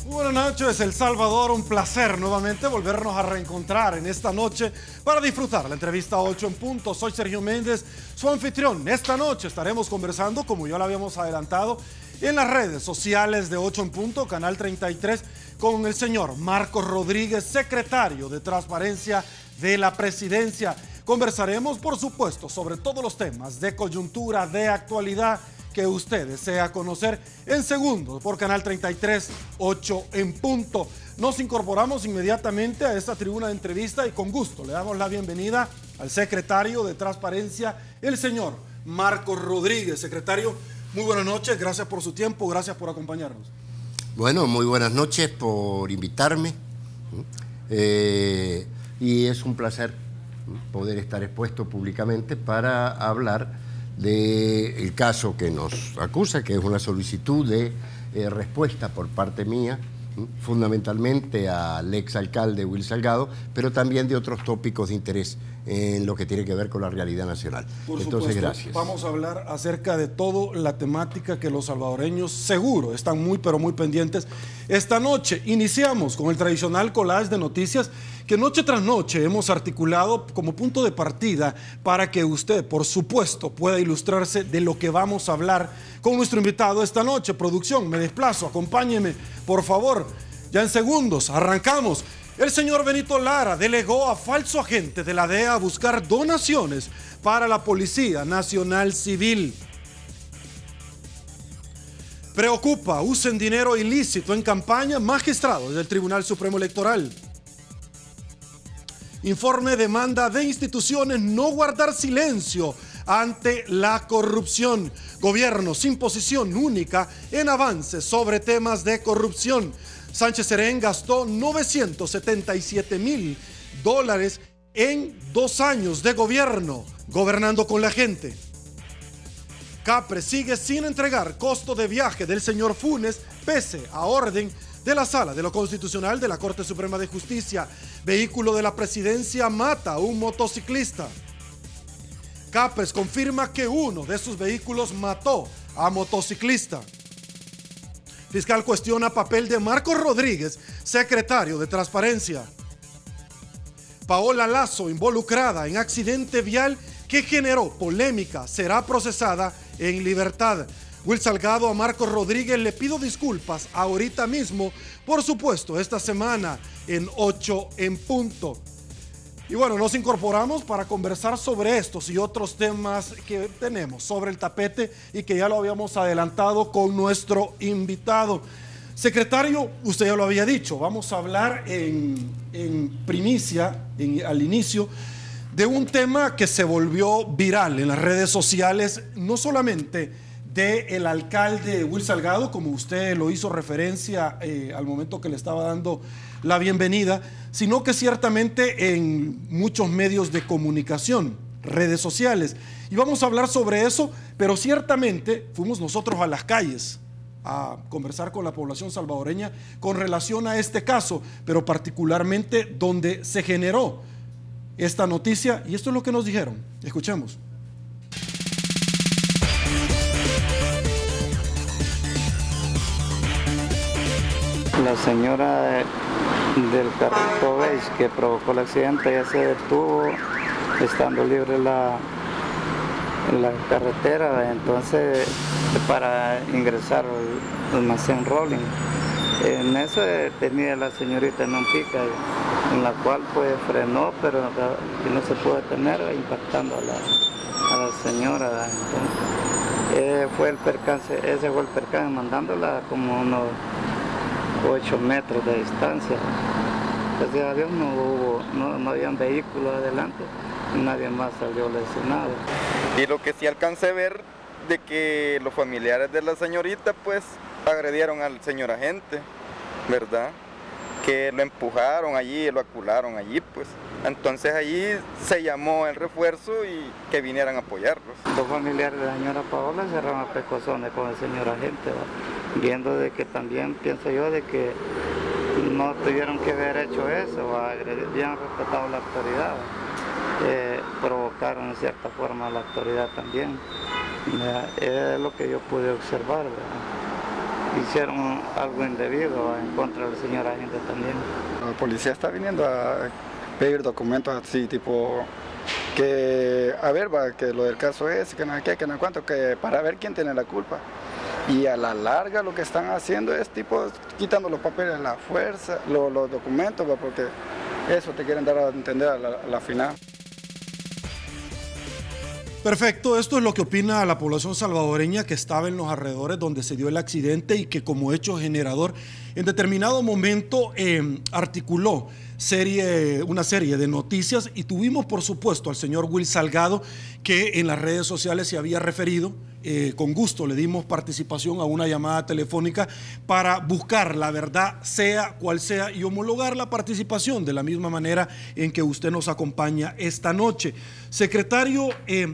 Buenas noches, El Salvador. Un placer nuevamente volvernos a reencontrar en esta noche para disfrutar la entrevista 8 en punto. Soy Sergio Méndez, su anfitrión. Esta noche estaremos conversando, como ya lo habíamos adelantado, en las redes sociales de 8 en punto, Canal 33, con el señor Marcos Rodríguez, secretario de Transparencia de la Presidencia. Conversaremos, por supuesto, sobre todos los temas de coyuntura, de actualidad, que usted desea conocer en segundos por Canal 33, 8 en punto. Nos incorporamos inmediatamente a esta tribuna de entrevista y con gusto le damos la bienvenida al secretario de Transparencia, el señor Marcos Rodríguez. Secretario, muy buenas noches, gracias por su tiempo, gracias por acompañarnos. Bueno, muy buenas noches por invitarme y es un placer poder estar expuesto públicamente para hablar del caso que nos acusa, que es una solicitud de respuesta por parte mía, fundamentalmente al exalcalde Will Salgado, pero también de otros tópicos de interés en lo que tiene que ver con la realidad nacional. Entonces, gracias. Vamos a hablar acerca de toda la temática que los salvadoreños seguro están muy, pero muy pendientes. Esta noche iniciamos con el tradicional collage de noticias que noche tras noche hemos articulado como punto de partida para que usted, por supuesto, pueda ilustrarse de lo que vamos a hablar con nuestro invitado esta noche. Producción, me desplazo, acompáñeme, por favor. Ya en segundos, arrancamos. El señor Benito Lara delegó a falso agente de la DEA a buscar donaciones para la Policía Nacional Civil. Preocupa, usen dinero ilícito en campaña, magistrados del Tribunal Supremo Electoral. Informe demanda de instituciones no guardar silencio ante la corrupción. Gobierno sin posición única en avances sobre temas de corrupción. Sánchez Serén gastó $977,000 en 2 años de gobierno, gobernando con la gente. Capre sigue sin entregar costo de viaje del señor Funes, pese a orden de la Sala de lo Constitucional de la Corte Suprema de Justicia. Vehículo de la presidencia mata a un motociclista. Capres confirma que uno de sus vehículos mató a motociclista. Fiscal cuestiona papel de Marcos Rodríguez, secretario de Transparencia. Paola Lazo, involucrada en accidente vial que generó polémica, será procesada en libertad. Will Salgado a Marcos Rodríguez le pido disculpas ahorita mismo, por supuesto, esta semana en 8 en punto. Y bueno, nos incorporamos para conversar sobre estos y otros temas que tenemos sobre el tapete y que ya lo habíamos adelantado con nuestro invitado. Secretario, usted ya lo había dicho, vamos a hablar en primicia, al inicio, de un tema que se volvió viral en las redes sociales, no solamente del alcalde Will Salgado, como usted lo hizo referencia al momento que le estaba dando la bienvenida, sino que ciertamente en muchos medios de comunicación, redes sociales. Y vamos a hablar sobre eso, pero ciertamente fuimos nosotros a las calles a conversar con la población salvadoreña con relación a este caso, pero particularmente donde se generó esta noticia, y esto es lo que nos dijeron. Escuchemos. La señora del carrito beige que provocó el accidente ya se detuvo estando libre la carretera, entonces para ingresar al almacén Rolling. En eso tenía la señorita en un pica, en la cual pues frenó, pero no se pudo detener, impactando a la señora. Entonces, ese fue el percance, mandándola como unos 8 metros de distancia. Gracias a Dios no habían vehículos adelante, nadie más salió lesionado. Y lo que sí alcancé a ver, de que los familiares de la señorita pues agredieron al señor agente, ¿verdad? Que lo empujaron allí, lo acularon allí, pues. Entonces allí se llamó el refuerzo y que vinieran a apoyarlos. Los familiares de la señora Paola cerraron a pescozones con el señor agente, ¿va? Viendo de que también pienso yo de que no tuvieron que haber hecho eso, habían respetado la autoridad, provocaron en cierta forma a la autoridad también. Es lo que yo pude observar, ¿verdad? hicieron algo indebido en contra del señor agente también. La policía está viniendo a pedir documentos así, tipo, que a ver, que lo del caso es, que no sé qué, que no sé cuánto, que para ver quién tiene la culpa. Y a la larga lo que están haciendo es tipo quitando los papeles a la fuerza, los documentos, porque eso te quieren dar a entender a la final. Perfecto, esto es lo que opina la población salvadoreña que estaba en los alrededores donde se dio el accidente y que como hecho generador en determinado momento articuló una serie de noticias, y tuvimos por supuesto al señor Will Salgado, que en las redes sociales se había referido. Con gusto le dimos participación a una llamada telefónica para buscar la verdad, sea cual sea, y homologar la participación de la misma manera en que usted nos acompaña esta noche. Secretario,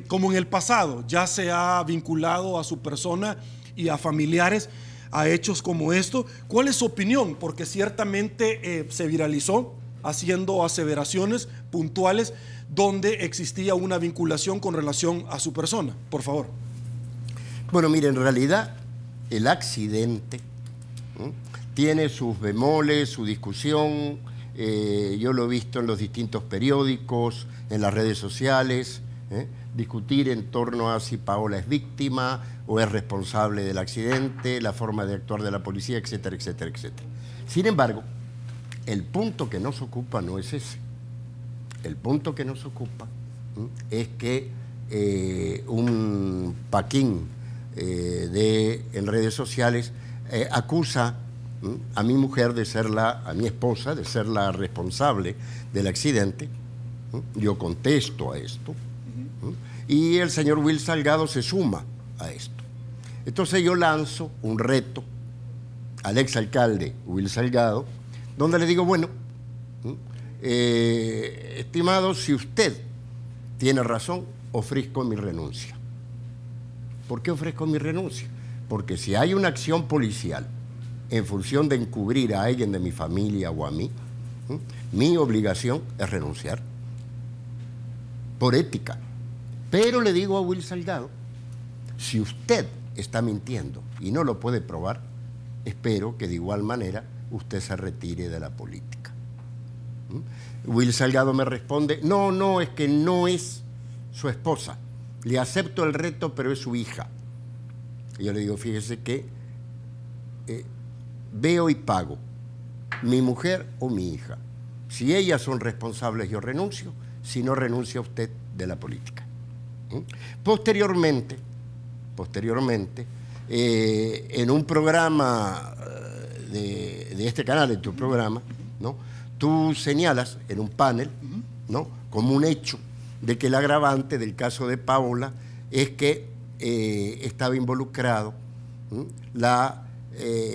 como en el pasado ya se ha vinculado a su persona y a familiares a hechos como esto, ¿cuál es su opinión? Porque ciertamente se viralizó haciendo aseveraciones puntuales donde existía una vinculación con relación a su persona. Por favor. Bueno, mire, en realidad el accidente tiene sus bemoles, su discusión. Yo lo he visto en los distintos periódicos, en las redes sociales, discutir en torno a si Paola es víctima o es responsable del accidente, la forma de actuar de la policía, etcétera, etcétera, etcétera. Sin embargo, el punto que nos ocupa no es ese. El punto que nos ocupa es que un paquín en redes sociales acusa a mi mujer de ser a mi esposa, de ser la responsable del accidente. Yo contesto a esto. Y el señor Will Salgado se suma a esto. Entonces yo lanzo un reto al exalcalde Will Salgado, donde le digo, bueno, estimado, si usted tiene razón, ofrezco mi renuncia. ¿Por qué ofrezco mi renuncia? Porque si hay una acción policial en función de encubrir a alguien de mi familia o a mí, mi obligación es renunciar, por ética. Pero le digo a Will Salgado, si usted está mintiendo y no lo puede probar, espero que de igual manera usted se retire de la política. Will Salgado me responde, no, es que no es su esposa. Le acepto el reto, pero es su hija. Y yo le digo, fíjese que veo y pago, mi mujer o mi hija. Si ellas son responsables, yo renuncio. Si no, renuncia usted de la política. Posteriormente, en un programa de este canal, en tu programa, ¿no?, tú señalas en un panel, ¿no?, como un hecho de que el agravante del caso de Paola es que estaba involucrado la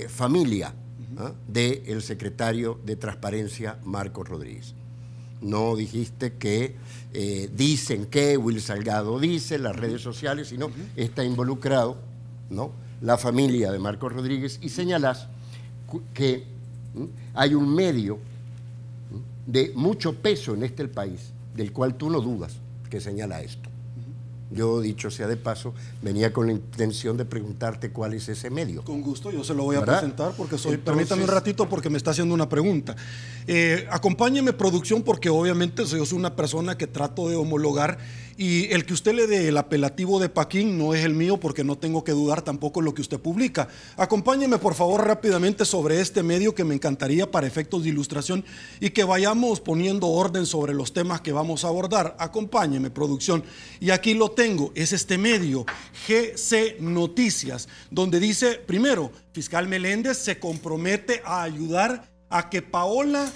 familia del secretario de Transparencia, Marcos Rodríguez. No dijiste que dicen que Will Salgado dice, las redes sociales, sino está involucrado, ¿no?, la familia de Marcos Rodríguez, y señalás que hay un medio de mucho peso en este país, del cual tú no dudas, que señala esto. Yo, dicho sea de paso, venía con la intención de preguntarte cuál es ese medio. Con gusto, yo se lo voy a presentar porque soy... Entonces, permítame un ratito porque me está haciendo una pregunta. Acompáñeme, producción, porque obviamente yo soy una persona que trato de homologar, y el que usted le dé el apelativo de Paquín no es el mío, porque no tengo que dudar tampoco en lo que usted publica. Acompáñeme, por favor, rápidamente sobre este medio, que me encantaría para efectos de ilustración y que vayamos poniendo orden sobre los temas que vamos a abordar. Acompáñeme, producción. Y aquí lo tengo, es este medio, GC Noticias, donde dice, primero, fiscal Meléndez se compromete a ayudar a que Paola,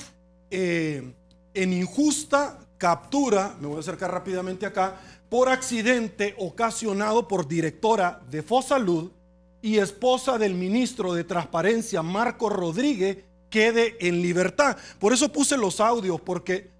en injusta captura, me voy a acercar rápidamente acá, por accidente ocasionado por directora de Fosalud y esposa del ministro de Transparencia, Marcos Rodríguez, quede en libertad. Por eso puse los audios, porque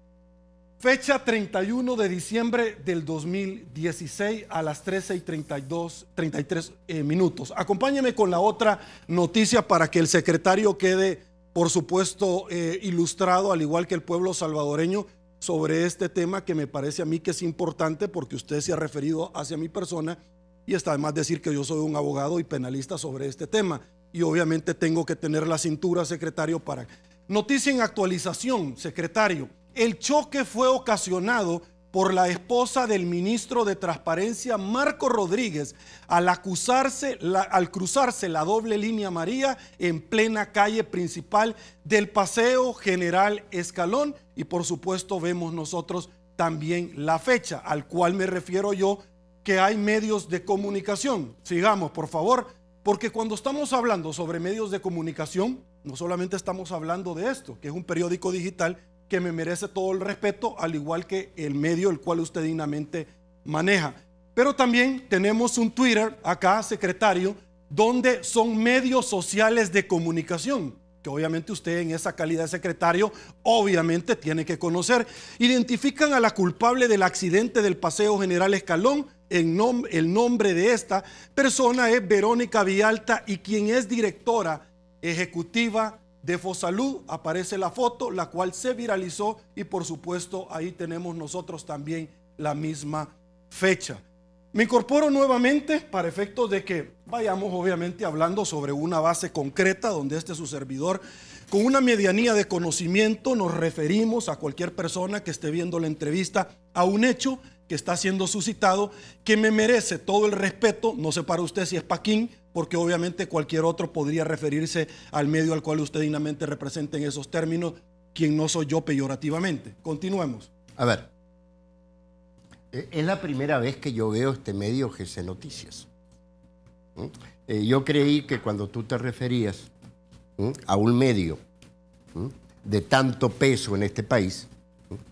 fecha 31 de diciembre del 2016 a las 13:33 minutos. Acompáñeme con la otra noticia para que el secretario quede, por supuesto, ilustrado, al igual que el pueblo salvadoreño, sobre este tema que me parece a mí que es importante, porque usted se ha referido hacia mi persona y está además decir que yo soy un abogado y penalista sobre este tema. y obviamente tengo que tener la cintura, secretario, para... Noticia en actualización, secretario. El choque fue ocasionado por la esposa del ministro de Transparencia, Marco Rodríguez, al cruzarse la doble línea amarilla en plena calle principal del Paseo General Escalón. Y por supuesto vemos nosotros también la fecha, al cual me refiero yo, que hay medios de comunicación. Sigamos, por favor, porque cuando estamos hablando sobre medios de comunicación, no solamente estamos hablando de esto, que es un periódico digital que me merece todo el respeto, al igual que el medio el cual usted dignamente maneja. Pero también tenemos un Twitter acá, secretario, donde son medios sociales de comunicación, que obviamente usted en esa calidad de secretario, obviamente tiene que conocer. Identifican a la culpable del accidente del Paseo General Escalón. El nombre de esta persona es Verónica Villalta, y quien es directora ejecutiva de Fosalud. Aparece la foto, la cual se viralizó, y por supuesto ahí tenemos nosotros también la misma fecha. Me incorporo nuevamente para efectos de que vayamos obviamente hablando sobre una base concreta, donde su servidor, con una medianía de conocimiento, nos referimos a cualquier persona que esté viendo la entrevista a un hecho que está siendo suscitado, que me merece todo el respeto. No sé para usted si es Paquín, porque obviamente cualquier otro podría referirse al medio al cual usted dignamente representa en esos términos, quien no soy yo peyorativamente. Continuemos. A ver, es la primera vez que yo veo este medio GC Noticias. Yo creí que cuando tú te referías a un medio de tanto peso en este país,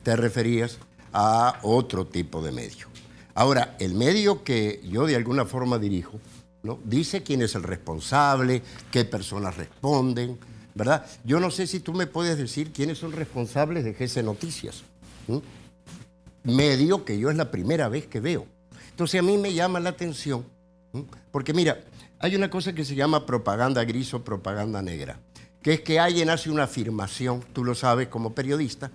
te referías a otro tipo de medio. Ahora, el medio que yo de alguna forma dirijo, ¿no?, dice quién es el responsable, qué personas responden, ¿verdad? Yo no sé si tú me puedes decir quiénes son responsables de GC Noticias. Medio que yo es la primera vez que veo. Entonces a mí me llama la atención, porque mira, hay una cosa que se llama propaganda gris o propaganda negra, que es que alguien hace una afirmación, tú lo sabes como periodista,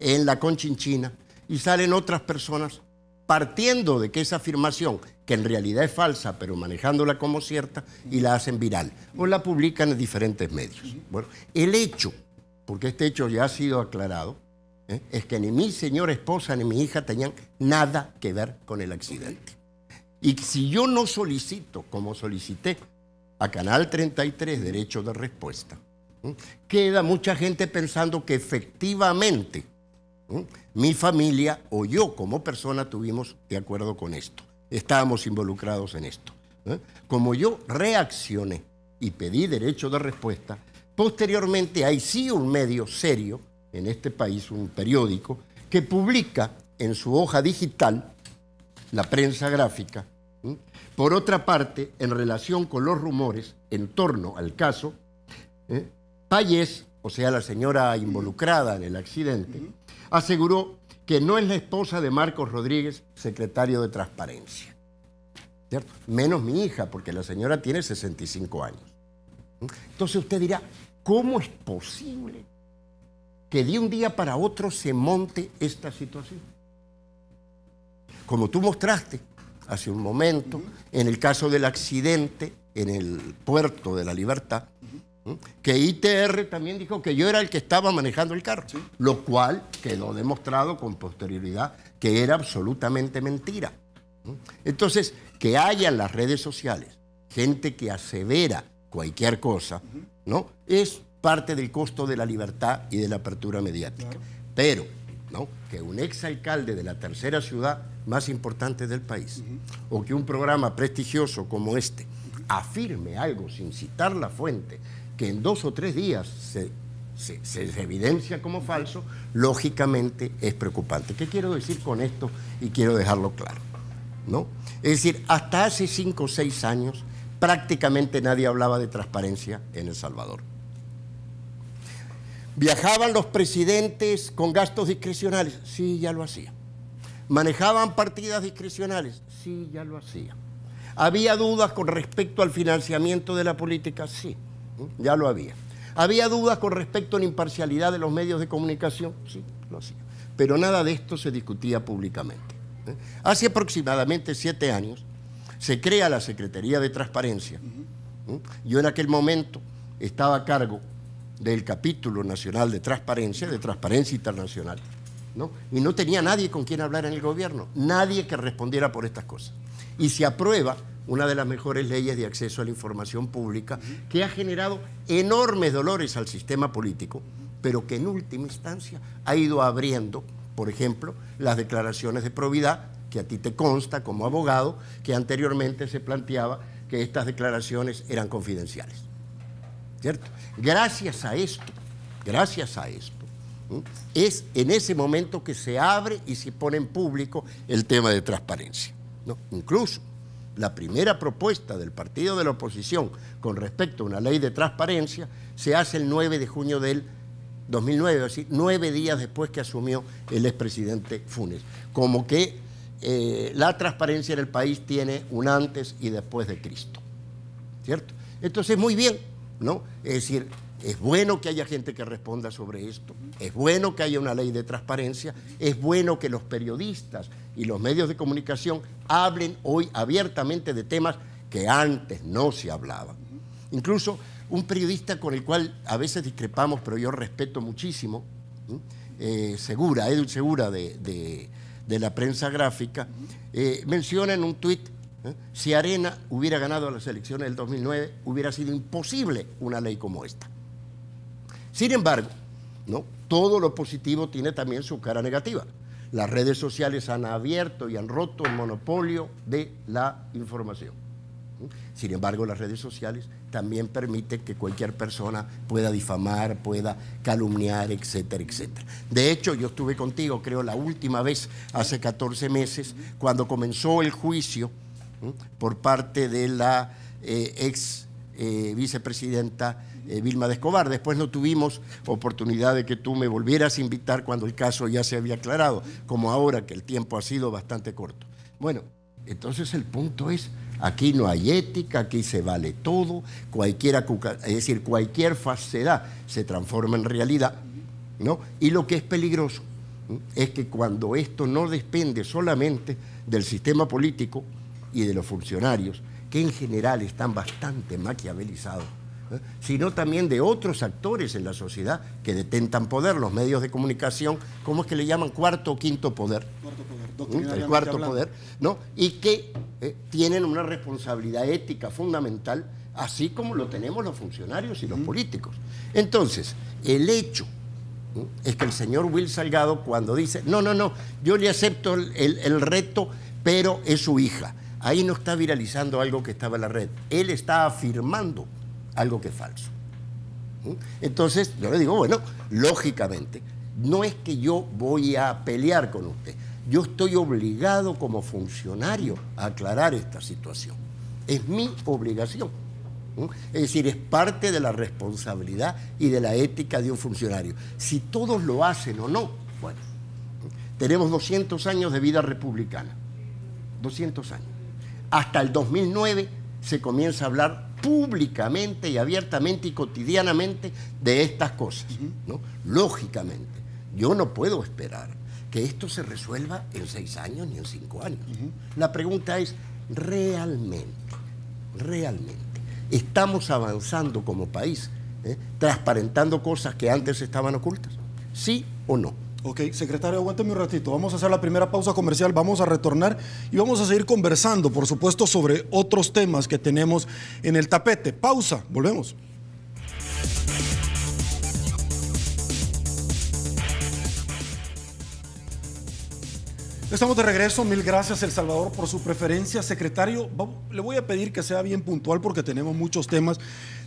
en la Conchinchina, y salen otras personas partiendo de que esa afirmación, que en realidad es falsa, pero manejándola como cierta, y la hacen viral, o la publican en diferentes medios. Bueno, el hecho, porque este hecho ya ha sido aclarado, es que ni mi señora esposa ni mi hija tenían nada que ver con el accidente. Y si yo no solicito, como solicité a Canal 33, derecho de respuesta, queda mucha gente pensando que efectivamente mi familia o yo como persona tuvimos de acuerdo con esto. Estábamos involucrados en esto. Como yo reaccioné y pedí derecho de respuesta, posteriormente hay sí un medio serio en este país, un periódico, que publica en su hoja digital, la prensa gráfica. Por otra parte, en relación con los rumores en torno al caso, Payés, o sea, la señora involucrada en el accidente, aseguró que no es la esposa de Marcos Rodríguez, secretario de Transparencia. ¿Cierto? Menos mi hija, porque la señora tiene 65 años. Entonces usted dirá, ¿cómo es posible que de un día para otro se monte esta situación? Como tú mostraste hace un momento, en el caso del accidente en el puerto de La Libertad, que ITR también dijo que yo era el que estaba manejando el carro, lo cual quedó demostrado con posterioridad que era absolutamente mentira. Entonces, que haya en las redes sociales gente que asevera cualquier cosa, ¿no?, es parte del costo de la libertad y de la apertura mediática. Pero, ¿no?, que un exalcalde de la tercera ciudad más importante del país, o que un programa prestigioso como este afirme algo sin citar la fuente, que en 2 o 3 días se evidencia como falso, lógicamente es preocupante. ¿Qué quiero decir con esto? Y quiero dejarlo claro, ¿no? Es decir, hasta hace 5 o 6 años prácticamente nadie hablaba de transparencia en El Salvador. ¿Viajaban los presidentes con gastos discrecionales? Sí, ya lo hacían. ¿Manejaban partidas discrecionales? Sí, ya lo hacían. ¿Había dudas con respecto al financiamiento de la política? Sí, ya lo había. ¿Había dudas con respecto a la imparcialidad de los medios de comunicación? Sí, lo hacía. Pero nada de esto se discutía públicamente. Hace aproximadamente 7 años se crea la Secretaría de Transparencia, Yo en aquel momento estaba a cargo del capítulo nacional de Transparencia Internacional, ¿no? Y no tenía nadie con quien hablar en el gobierno, nadie que respondiera por estas cosas. Y se aprueba una de las mejores leyes de acceso a la información pública que ha generado enormes dolores al sistema político, pero que en última instancia ha ido abriendo, por ejemplo, las declaraciones de probidad, que a ti te consta como abogado, que anteriormente se planteaba que estas declaraciones eran confidenciales, ¿cierto? Gracias a esto, es en ese momento que se abre y se pone en público el tema de transparencia, ¿no? Incluso la primera propuesta del partido de la oposición con respecto a una ley de transparencia se hace el 9 de junio del 2009, así, 9 días después que asumió el expresidente Funes. Como que la transparencia en el país tiene un antes y después de Cristo, ¿cierto? Entonces, muy bien, ¿no? Es decir, es bueno que haya gente que responda sobre esto, es bueno que haya una ley de transparencia, es bueno que los periodistas y los medios de comunicación hablen hoy abiertamente de temas que antes no se hablaban. Incluso un periodista con el cual a veces discrepamos, pero yo respeto muchísimo, Segura, Edu Segura de la prensa gráfica, menciona en un tuit, si Arena hubiera ganado las elecciones del 2009, hubiera sido imposible una ley como esta. Sin embargo, ¿no? Todo lo positivo tiene también su cara negativa. Las redes sociales han abierto y han roto el monopolio de la información. Sin embargo, las redes sociales también permiten que cualquier persona pueda difamar, pueda calumniar, etcétera, etcétera. De hecho, yo estuve contigo, creo, la última vez, hace 14 meses, cuando comenzó el juicio por parte de la ex vicepresidenta Vilma de Escobar. Después no tuvimos oportunidad de que tú me volvieras a invitar cuando el caso ya se había aclarado, como ahora que el tiempo ha sido bastante corto. Bueno, entonces el punto es, aquí no hay ética, aquí se vale todo, es decir, cualquier falsedad se transforma en realidad, ¿no? Y lo que es peligroso es que cuando esto no depende solamente del sistema político y de los funcionarios, que en general están bastante maquiavelizados, sino también de otros actores en la sociedad que detentan poder, los medios de comunicación, ¿cómo es que le llaman? Cuarto o quinto poder. El cuarto poder, ¿no? Y que tienen una responsabilidad ética fundamental, así como lo tenemos los funcionarios y los políticos. Entonces, el hecho es que el señor Will Salgado, cuando dice, no, yo le acepto el reto, pero es su hija, ahí no está viralizando algo que estaba en la red, él está afirmando algo que es falso. Entonces, yo le digo, bueno, lógicamente, no es que yo voy a pelear con usted, yo estoy obligado como funcionario a aclarar esta situación. Es mi obligación. Es decir, es parte de la responsabilidad y de la ética de un funcionario. Si todos lo hacen o no, bueno, tenemos 200 años de vida republicana. 200 años. Hasta el 2009 se comienza a hablar públicamente y abiertamente y cotidianamente de estas cosas, ¿no? Lógicamente, yo no puedo esperar que esto se resuelva en 6 años ni en 5 años. La pregunta es, ¿realmente estamos avanzando como país, transparentando cosas que antes estaban ocultas? ¿Sí o no? Ok, secretario, aguánteme un ratito. Vamos a hacer la primera pausa comercial, vamos a retornar y vamos a seguir conversando, por supuesto, sobre otros temas que tenemos en el tapete. Pausa, volvemos. Estamos de regreso, mil gracias El Salvador por su preferencia. Secretario, le voy a pedir que sea bien puntual porque tenemos muchos temas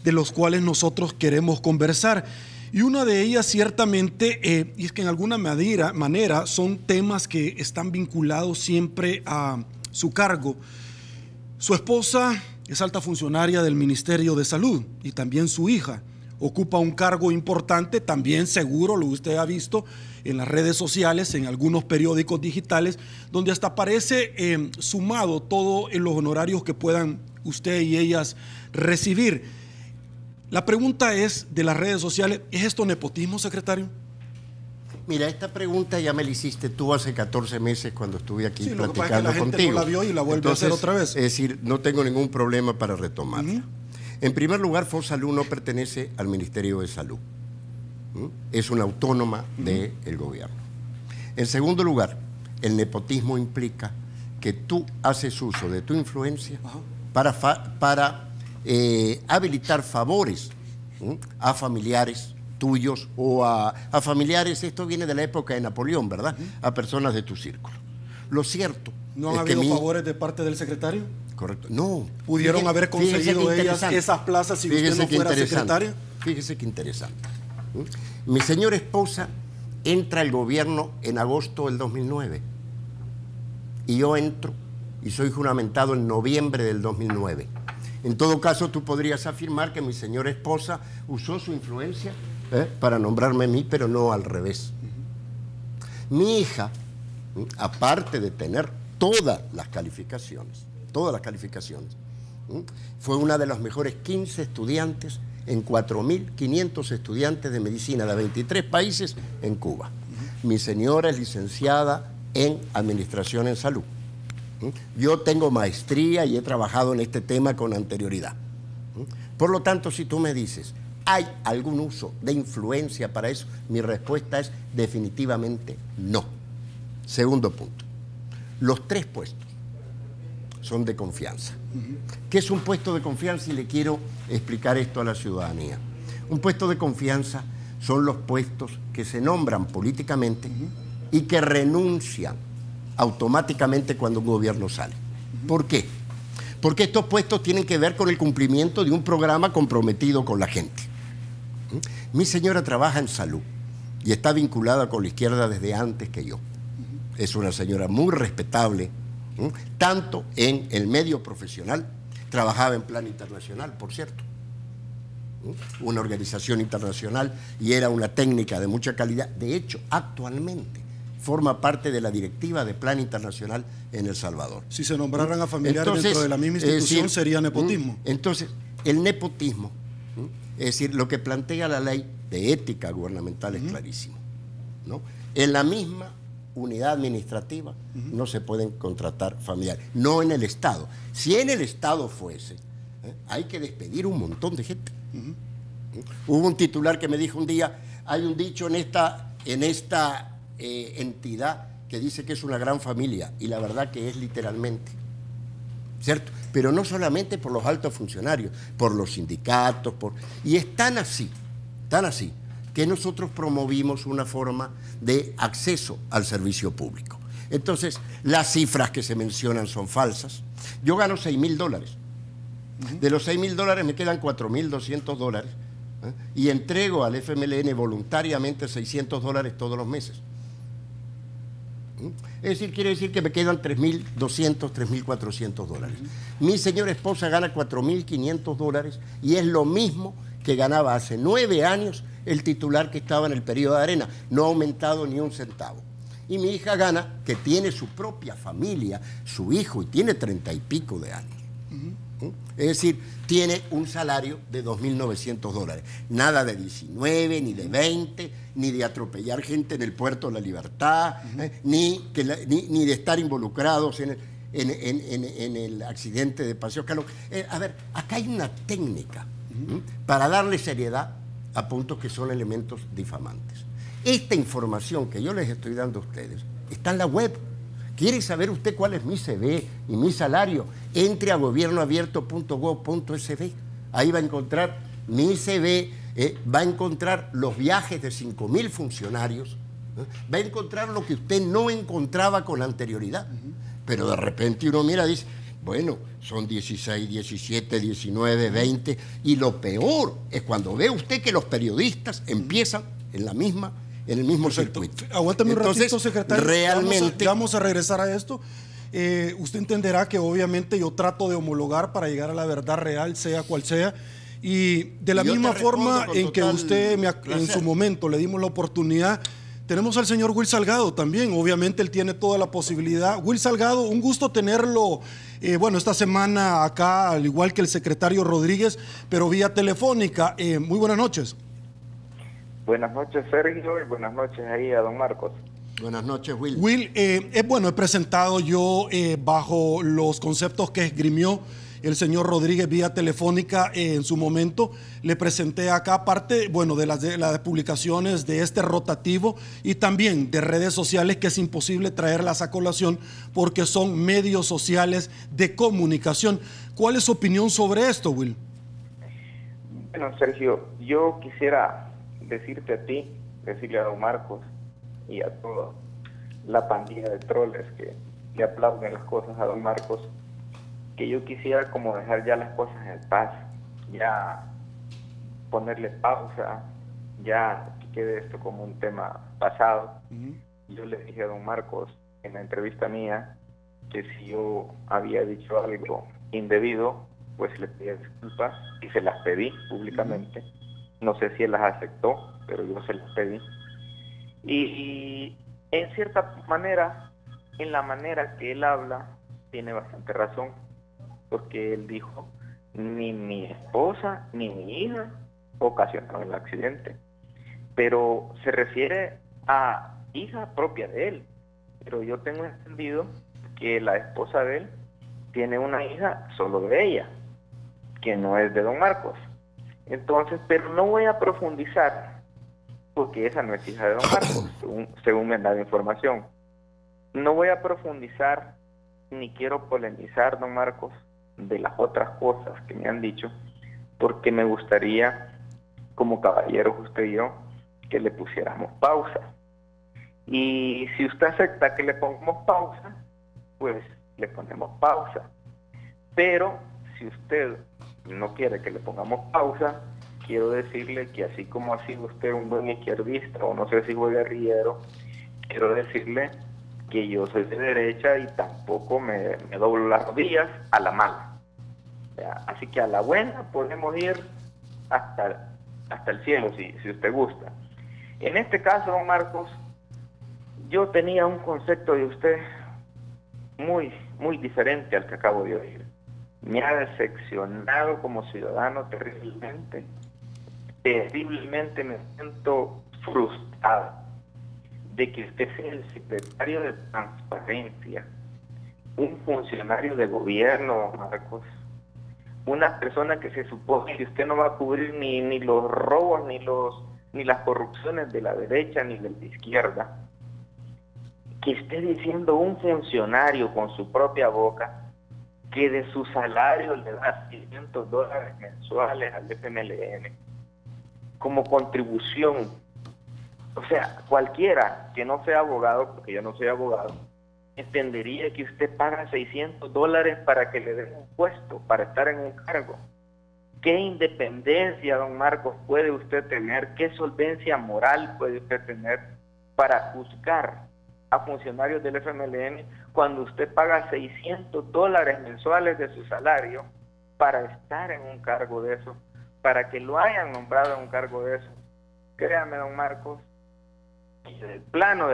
de los cuales nosotros queremos conversar. Y una de ellas ciertamente, y es que en alguna manera son temas que están vinculados siempre a su cargo. Su esposa es alta funcionaria del Ministerio de Salud y también su hija ocupa un cargo importante, también seguro lo usted ha visto en las redes sociales, en algunos periódicos digitales, donde hasta aparece sumado todo en los honorarios que puedan usted y ellas recibir. La pregunta es, de las redes sociales, ¿es esto nepotismo, secretario? Mira, esta pregunta ya me la hiciste tú hace 14 meses cuando estuve aquí platicando contigo. La gente no la vio y la vuelve a hacer otra vez. Es decir, no tengo ningún problema para retomarla. En primer lugar, FOSalud no pertenece al Ministerio de Salud. Es una autónoma del gobierno. En segundo lugar, el nepotismo implica que tú haces uso de tu influencia para habilitar favores a familiares tuyos o a familiares. Esto viene de la época de Napoleón, ¿verdad? A personas de tu círculo. Lo cierto ¿No han es que habido favores de parte del secretario? Correcto. No. ¿Pudieron haber conseguido ellas esas plazas si usted no fuera secretaria? Fíjese qué interesante. Mi señora esposa entra al gobierno en agosto del 2009 y yo entro y soy juramentado en noviembre del 2009. En todo caso, tú podrías afirmar que mi señora esposa usó su influencia para nombrarme a mí, pero no al revés. Mi hija, aparte de tener todas las calificaciones, fue una de los mejores 15 estudiantes en 4.500 estudiantes de medicina de 23 países en Cuba. Mi señora es licenciada en Administración en Salud. Yo tengo maestría y he trabajado en este tema con anterioridad. Por lo tanto, si tú me dices, ¿hay algún uso de influencia para eso? Mi respuesta es definitivamente no. Segundo punto, los 3 puestos son de confianza. ¿Qué es un puesto de confianza? Y le quiero explicar esto a la ciudadanía. Un puesto de confianza son los puestos que se nombran políticamente y que renuncian automáticamente cuando un gobierno sale. ¿Por qué? Porque estos puestos tienen que ver con el cumplimiento de un programa comprometido con la gente. Mi señora trabaja en salud y está vinculada con la izquierda desde antes que yo. Es una señora muy respetable, tanto en el medio profesional, trabajaba en Plan Internacional, por cierto, una organización internacional, y era una técnica de mucha calidad. De hecho, actualmente forma parte de la directiva de Plan Internacional en El Salvador. Si se nombraran a familiares dentro de la misma institución, sería nepotismo. Entonces, el nepotismo, es decir, lo que plantea la ley de ética gubernamental es clarísimo, ¿no? En la misma unidad administrativa no se pueden contratar familiares, no en el Estado. Si en el Estado fuese, hay que despedir un montón de gente. Hubo un titular que me dijo un día, hay un dicho en esta entidad que dice que es una gran familia, y la verdad que es literalmente, ¿cierto? Pero no solamente por los altos funcionarios, por los sindicatos, y es tan así, que nosotros promovimos una forma de acceso al servicio público. Entonces, las cifras que se mencionan son falsas. Yo gano $6.000. De los $6.000 me quedan $4.200 y entrego al FMLN voluntariamente $600 todos los meses. Es decir, quiere decir que me quedan $3.200, $3.400. Mi señora esposa gana $4.500 y es lo mismo que ganaba hace 9 años el titular que estaba en el periodo de Arena. No ha aumentado ni un centavo. Y mi hija gana, que tiene su propia familia, su hijo, y tiene 30 y pico de años. Es decir, tiene un salario de $2.900. Nada de 19, ni de 20, ni de atropellar gente en el Puerto de la Libertad, ni de estar involucrados en el accidente de Paseo Caló. A ver, acá hay una técnica para darle seriedad a puntos que son elementos difamantes. Esta información que yo les estoy dando a ustedes está en la web. ¿Quiere saber usted cuál es mi CV y mi salario? Entre a gobiernoabierto.gov.sb. Ahí va a encontrar mi CV, va a encontrar los viajes de 5.000 funcionarios, va a encontrar lo que usted no encontraba con anterioridad. Pero de repente uno mira y dice, bueno, son 16, 17, 19, 20, y lo peor es cuando ve usted que los periodistas empiezan en el mismo circuito. Aguántame un ratito, secretario. Realmente vamos a regresar a esto. Usted entenderá que obviamente yo trato de homologar para llegar a la verdad real, sea cual sea. Y de la misma forma en que usted en su momento le dimos la oportunidad, tenemos al señor Will Salgado también. Obviamente él tiene toda la posibilidad. Will Salgado, un gusto tenerlo, esta semana acá, al igual que el secretario Rodríguez, pero vía telefónica. Muy buenas noches. Buenas noches, Sergio, y buenas noches ahí a don Marcos. Buenas noches, Will. Will, he presentado yo bajo los conceptos que esgrimió el señor Rodríguez vía telefónica en su momento. Le presenté acá parte, bueno, de las publicaciones de este rotativo y también de redes sociales, que es imposible traerlas a colación porque son medios sociales de comunicación. ¿Cuál es su opinión sobre esto, Will? Bueno, Sergio, yo quisiera decirte a ti, decirle a don Marcos y a toda la pandilla de troles que le aplauden las cosas a don Marcos, que yo quisiera como dejar ya las cosas en paz, ya ponerle pausa, ya que quede esto como un tema pasado. Yo le dije a don Marcos en la entrevista mía que si yo había dicho algo indebido, pues le pedí disculpas y se las pedí públicamente. No sé si él las aceptó, pero yo se las pedí. Y en cierta manera, en la manera que él habla, tiene bastante razón, porque él dijo, ni mi esposa ni mi hija ocasionaron el accidente, pero se refiere a hija propia de él. Pero yo tengo entendido que la esposa de él tiene una hija solo de ella, que no es de don Marcos. Entonces, pero no voy a profundizar, porque esa no es hija de don Marcos, según me han dado información. No voy a profundizar, ni quiero polemizar, don Marcos, de las otras cosas que me han dicho, porque me gustaría, como caballeros usted y yo, que le pusiéramos pausa. Y si usted acepta que le pongamos pausa, pues le ponemos pausa. Pero si usted no quiere que le pongamos pausa, quiero decirle que así como ha sido usted un buen izquierdista, o no sé si fue guerrillero, quiero decirle que yo soy de derecha y tampoco me doblo las rodillas a la mala. Así que a la buena podemos ir hasta el cielo, si usted gusta. En este caso, don Marcos, yo tenía un concepto de usted muy diferente al que acabo de oír. Me ha decepcionado como ciudadano terriblemente. Terriblemente me siento frustrado de que usted sea el secretario de Transparencia, un funcionario de gobierno, Marcos, una persona que se supone que usted no va a cubrir ni los robos, ni las corrupciones de la derecha ni de la izquierda. Que esté diciendo un funcionario con su propia boca que de su salario le da $600 mensuales al FMLN como contribución. O sea, cualquiera que no sea abogado, porque yo no soy abogado, entendería que usted paga $600 para que le den un puesto, para estar en un cargo. ¿Qué independencia, don Marcos, puede usted tener? ¿Qué solvencia moral puede usted tener para juzgar a funcionarios del FMLN cuando usted paga $600 mensuales de su salario para estar en un cargo de eso, para que lo hayan nombrado en un cargo de eso? Créame, don Marcos, de plano,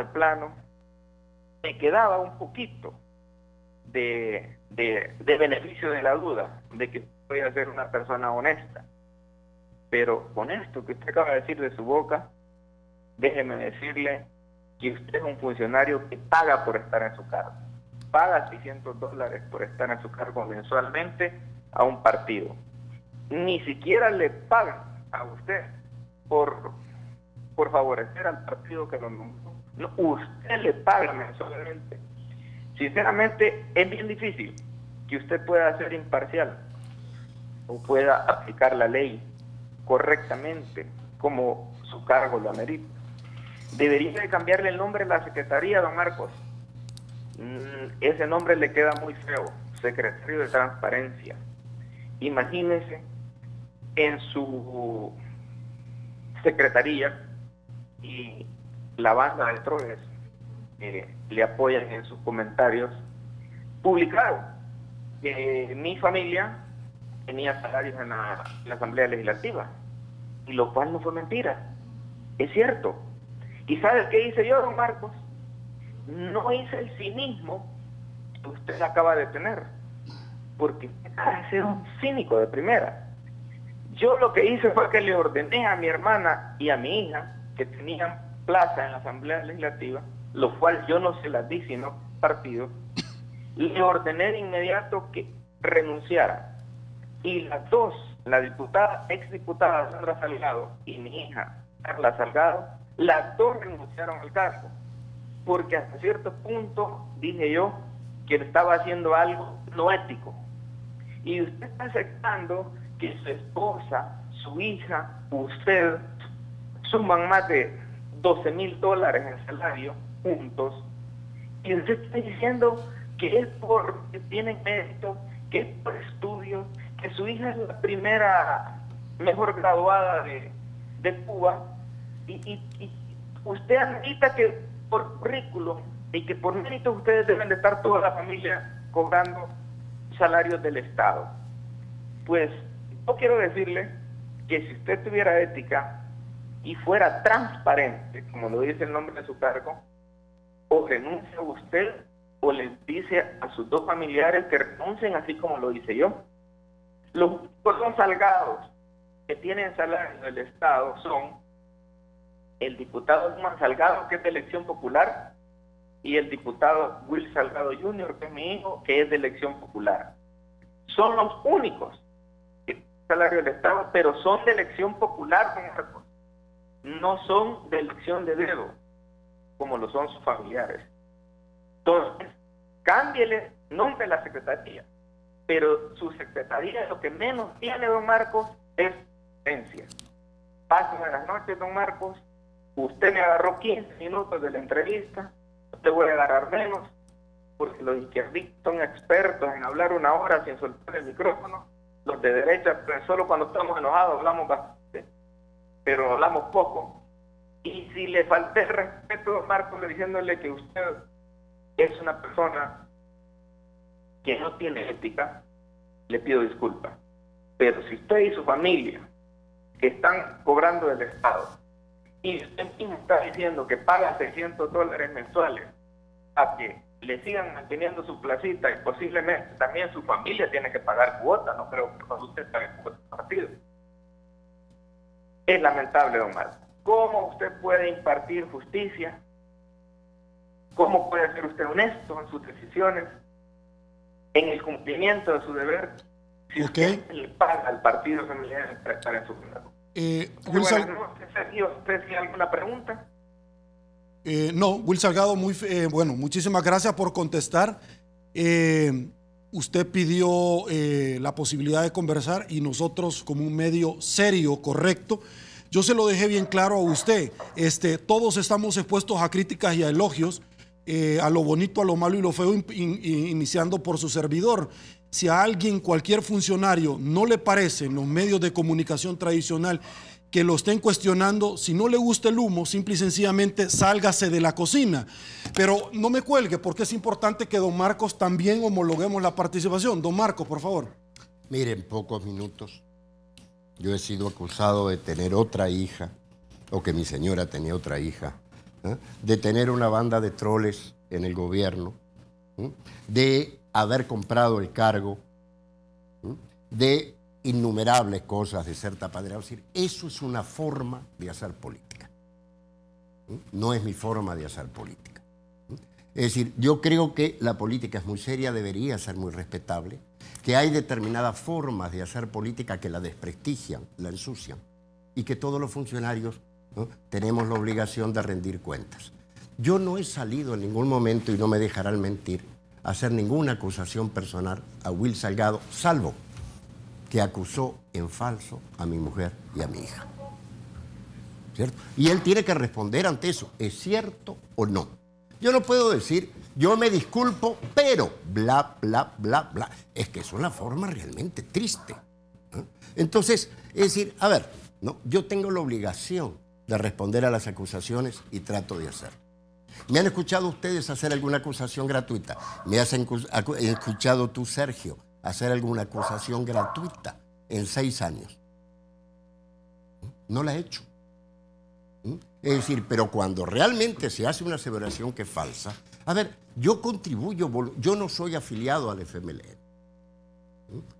me quedaba un poquito de beneficio de la duda, de que voy a ser una persona honesta. Pero con esto que usted acaba de decir de su boca, déjeme decirle que usted es un funcionario que paga por estar en su cargo. Paga $600 por estar en su cargo mensualmente a un partido. Ni siquiera le pagan a usted por favorecer al partido que lo nombró. No, usted le paga mensualmente. Sinceramente, es bien difícil que usted pueda ser imparcial o pueda aplicar la ley correctamente como su cargo lo amerita. Debería de cambiarle el nombre a la secretaría, don Marcos. Ese nombre le queda muy feo, secretario de Transparencia. Imagínese en su secretaría y la banda de troles le apoyan en sus comentarios, publicaron que mi familia tenía salarios en la Asamblea Legislativa, y lo cual no fue mentira, es cierto. ¿Y sabe qué hice yo, don Marcos? No hice el cinismo que usted acaba de tener, porque usted acaba de ser un cínico de primera. Yo lo que hice fue que le ordené a mi hermana y a mi hija, que tenían plaza en la Asamblea Legislativa, lo cual yo no se las di sino partido, le ordené de inmediato que renunciara, Y las dos, la exdiputada Sandra Salgado y mi hija Carla Salgado, las dos renunciaron al cargo, porque hasta cierto punto dije yo que estaba haciendo algo no ético. Y usted está aceptando que su esposa, su hija, usted suman más de $12,000 en salario juntos, y usted está diciendo que es porque tienen mérito, que es por estudios, que su hija es la primera mejor graduada de Cuba, y usted admita que por currículum y que por mérito ustedes deben de estar toda la familia cobrando salarios del Estado. Pues yo quiero decirle que si usted tuviera ética y fuera transparente, como lo dice el nombre de su cargo, o renuncia usted o les dice a sus dos familiares que renuncien, así como lo hice yo. Los únicos salgados que tienen salario del Estado son el diputado Juan Salgado, que es de elección popular, y el diputado Will Salgado Jr., que es mi hijo, que es de elección popular. Son los únicos que tienen salario del Estado, pero son de elección popular, don Marcos. No son de elección de dedo, como lo son sus familiares. Entonces, cámbiele nombre a la secretaría, pero su secretaría lo que menos tiene, don Marcos, es herencia. Pasen buenas noches, don Marcos. Usted me agarró 15 minutos de la entrevista, yo te voy a agarrar menos, porque los izquierdistas son expertos en hablar 1 hora sin soltar el micrófono. Los de derecha, pues, solo cuando estamos enojados hablamos bastante, pero hablamos poco. Y si le falté el respeto, don Marcos, diciéndole que usted es una persona que no tiene ética, le pido disculpas. Pero si usted y su familia, que están cobrando del Estado, y usted mismo está diciendo que paga $600 mensuales a que le sigan manteniendo su placita, y posiblemente también su familia tiene que pagar cuota, no creo que cuando usted pague cuota de partido. Es lamentable, don Marcos. ¿Cómo usted puede impartir justicia? ¿Cómo puede ser usted honesto en sus decisiones, en el cumplimiento de su deber, si usted le paga al partido familiar para estar en su cargo? ¿Usted tiene alguna pregunta? No, Will Salgado, bueno, muchísimas gracias por contestar. Usted pidió la posibilidad de conversar y nosotros, como un medio serio, correcto, yo se lo dejé bien claro a usted. Todos estamos expuestos a críticas y a elogios, a lo bonito, a lo malo y lo feo, iniciando por su servidor. Si a alguien, cualquier funcionario, no le parece en los medios de comunicación tradicional que lo estén cuestionando, si no le gusta el humo, simple y sencillamente sálgase de la cocina. Pero no me cuelgue, porque es importante que don Marcos también homologuemos la participación. Don Marcos, por favor. Mire, en pocos minutos yo he sido acusado de tener otra hija, o que mi señora tenía otra hija, de tener una banda de troles en el gobierno, de haber comprado el cargo, de innumerables cosas, de ser tapadera. Es decir, eso es una forma de hacer política. No es mi forma de hacer política. Es decir, yo creo que la política es muy seria, debería ser muy respetable, que hay determinadas formas de hacer política que la desprestigian, la ensucian, y que todos los funcionarios, ¿no?, tenemos la obligación de rendir cuentas. Yo no he salido en ningún momento, y no me dejarán mentir, a hacer ninguna acusación personal a Will Salgado, salvo que acusó en falso a mi mujer y a mi hija. ¿Cierto? Y él tiene que responder ante eso, ¿es cierto o no? Yo no puedo decir, yo me disculpo, pero bla, bla, bla, bla. Es que es una forma realmente triste, ¿no? Entonces, es decir, a ver, ¿no?, yo tengo la obligación de responder a las acusaciones y trato de hacerlo. ¿Me han escuchado ustedes hacer alguna acusación gratuita? ¿Me has escuchado tú, Sergio, hacer alguna acusación gratuita en 6 años? No la he hecho. Es decir, pero cuando realmente se hace una aseveración que es falsa, a ver, yo contribuyo, yo no soy afiliado al FMLN,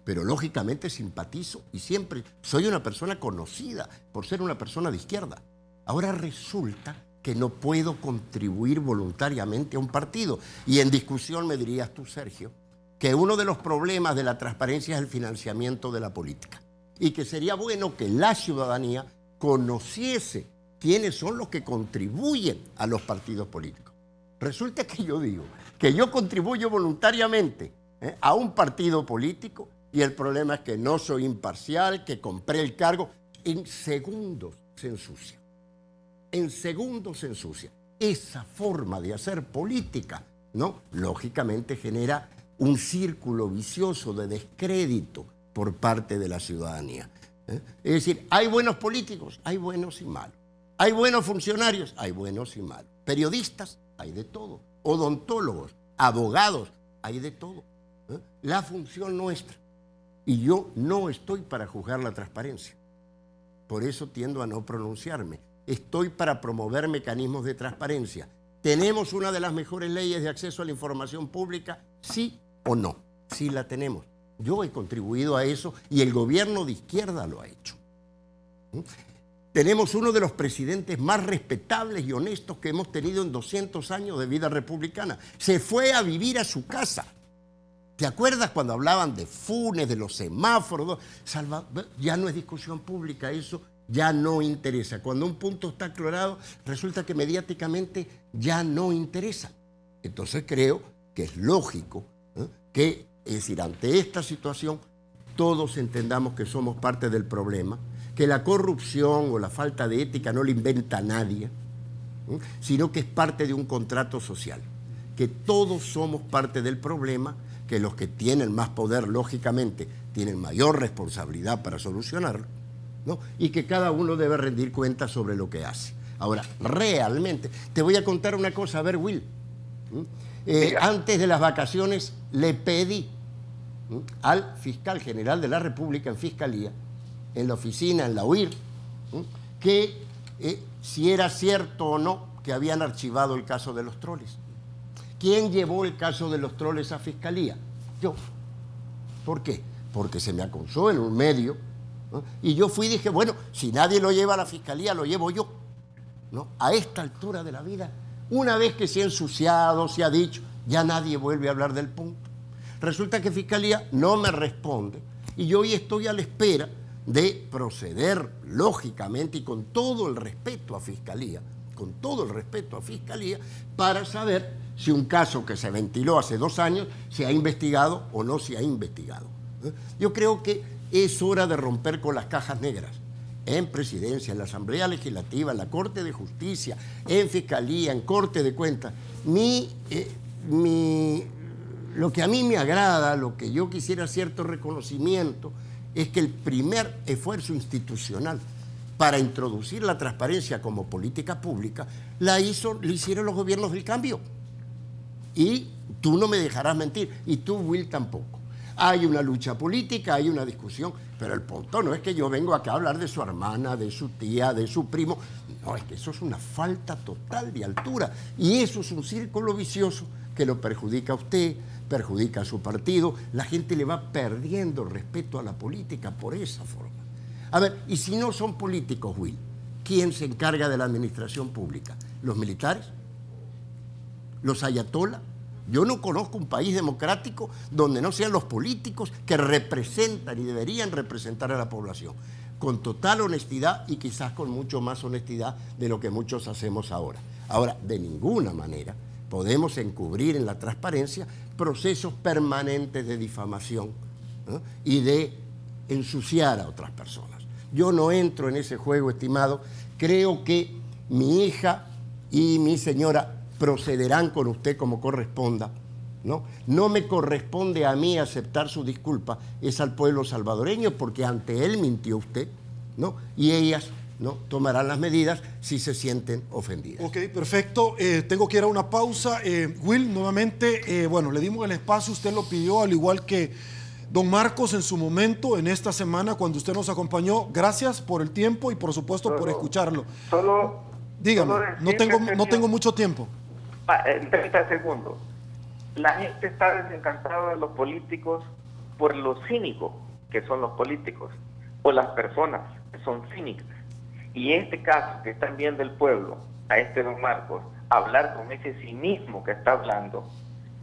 pero lógicamente simpatizo y siempre soy una persona conocida por ser una persona de izquierda. Ahora resulta que no puedo contribuir voluntariamente a un partido. Y en discusión me dirías tú, Sergio, que uno de los problemas de la transparencia es el financiamiento de la política y que sería bueno que la ciudadanía conociese quiénes son los que contribuyen a los partidos políticos. Resulta que yo digo que yo contribuyo voluntariamente a un partido político y el problema es que no soy imparcial, que compré el cargo. En segundos se ensucia. En segundos se ensucia. Esa forma de hacer política, ¿no? Lógicamente genera un círculo vicioso de descrédito por parte de la ciudadanía. Es decir, hay buenos políticos, hay buenos y malos. Hay buenos funcionarios, hay buenos y malos. Periodistas, hay de todo. Odontólogos, abogados, hay de todo. La función nuestra. Y yo no estoy para juzgar la transparencia. Por eso tiendo a no pronunciarme. Estoy para promover mecanismos de transparencia. ¿Tenemos una de las mejores leyes de acceso a la información pública? ¿Sí o no? Sí la tenemos. Yo he contribuido a eso y el gobierno de izquierda lo ha hecho. Tenemos uno de los presidentes más respetables y honestos que hemos tenido en 200 años de vida republicana. Se fue a vivir a su casa. ¿Te acuerdas cuando hablaban de Funes, de los semáforos? Ya no es discusión pública, eso ya no interesa. Cuando un punto está aclarado, resulta que mediáticamente ya no interesa. Entonces creo que es lógico que, es decir, ante esta situación, todos entendamos que somos parte del problema, que la corrupción o la falta de ética no la inventa nadie, sino que es parte de un contrato social, que todos somos parte del problema, que los que tienen más poder, lógicamente, tienen mayor responsabilidad para solucionarlo, ¿no? Y que cada uno debe rendir cuentas sobre lo que hace. Ahora, realmente, te voy a contar una cosa, a ver, Will. Antes de las vacaciones le pedí al fiscal general de la República en Fiscalía, en la oficina, en la UIR, que si era cierto o no que habían archivado el caso de los troles. ¿Quién llevó el caso de los troles a Fiscalía? Yo. ¿Por qué? Porque se me acusó en un medio, ¿no? Y yo fui y dije, bueno, si nadie lo lleva a la Fiscalía, lo llevo yo, ¿no? A esta altura de la vida, una vez que se ha ensuciado, se ha dicho, ya nadie vuelve a hablar del punto. Resulta que Fiscalía no me responde y yo hoy estoy a la espera de proceder lógicamente y con todo el respeto a Fiscalía, para saber si un caso que se ventiló hace 2 años se ha investigado o no se ha investigado. Yo creo que es hora de romper con las cajas negras. En Presidencia, en la Asamblea Legislativa, en la Corte de Justicia, en Fiscalía, en Corte de Cuentas. Lo que a mí me agrada, lo que yo quisiera cierto reconocimiento, es que el primer esfuerzo institucional para introducir la transparencia como política pública lo hicieron los gobiernos del cambio. Y tú no me dejarás mentir, y tú, Will, tampoco. Hay una lucha política, hay una discusión, pero el punto no es que yo vengo acá a hablar de su hermana, de su tía, de su primo. No, es que eso es una falta total de altura. Y eso es un círculo vicioso que lo perjudica a usted, perjudica a su partido. La gente le va perdiendo respeto a la política por esa forma. A ver, y si no son políticos, Will, ¿quién se encarga de la administración pública? ¿Los militares? ¿Los ayatolás? Yo no conozco un país democrático donde no sean los políticos que representan y deberían representar a la población, con total honestidad y quizás con mucho más honestidad de lo que muchos hacemos ahora. Ahora, de ninguna manera podemos encubrir en la transparencia procesos permanentes de difamación, ¿no? Y de ensuciar a otras personas. Yo no entro en ese juego, estimado. Creo que mi hija y mi señora procederán con usted como corresponda, ¿no? No me corresponde a mí aceptar su disculpa, es al pueblo salvadoreño, porque ante él mintió usted, ¿no? Y ellas, ¿no?, tomarán las medidas si se sienten ofendidas. Ok, perfecto. Tengo que ir a una pausa. Will, nuevamente, bueno, le dimos el espacio, usted lo pidió, al igual que don Marcos en su momento, en esta semana, cuando usted nos acompañó. Gracias por el tiempo y, por supuesto, por escucharlo. Dígame, no tengo mucho tiempo. En 30 segundos. La gente está desencantada de los políticos por lo cínico que son los políticos, o las personas que son cínicas. Y en este caso, que están viendo el pueblo, a don Marcos, hablar con ese cinismo que está hablando,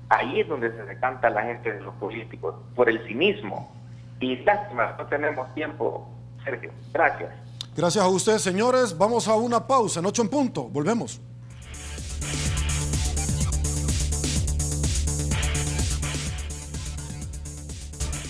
Ahí es donde se decanta la gente de los políticos, por el cinismo. Y lástima, no tenemos tiempo, Sergio. Gracias. Gracias a ustedes, señores. Vamos a una pausa en 8 en punto. Volvemos.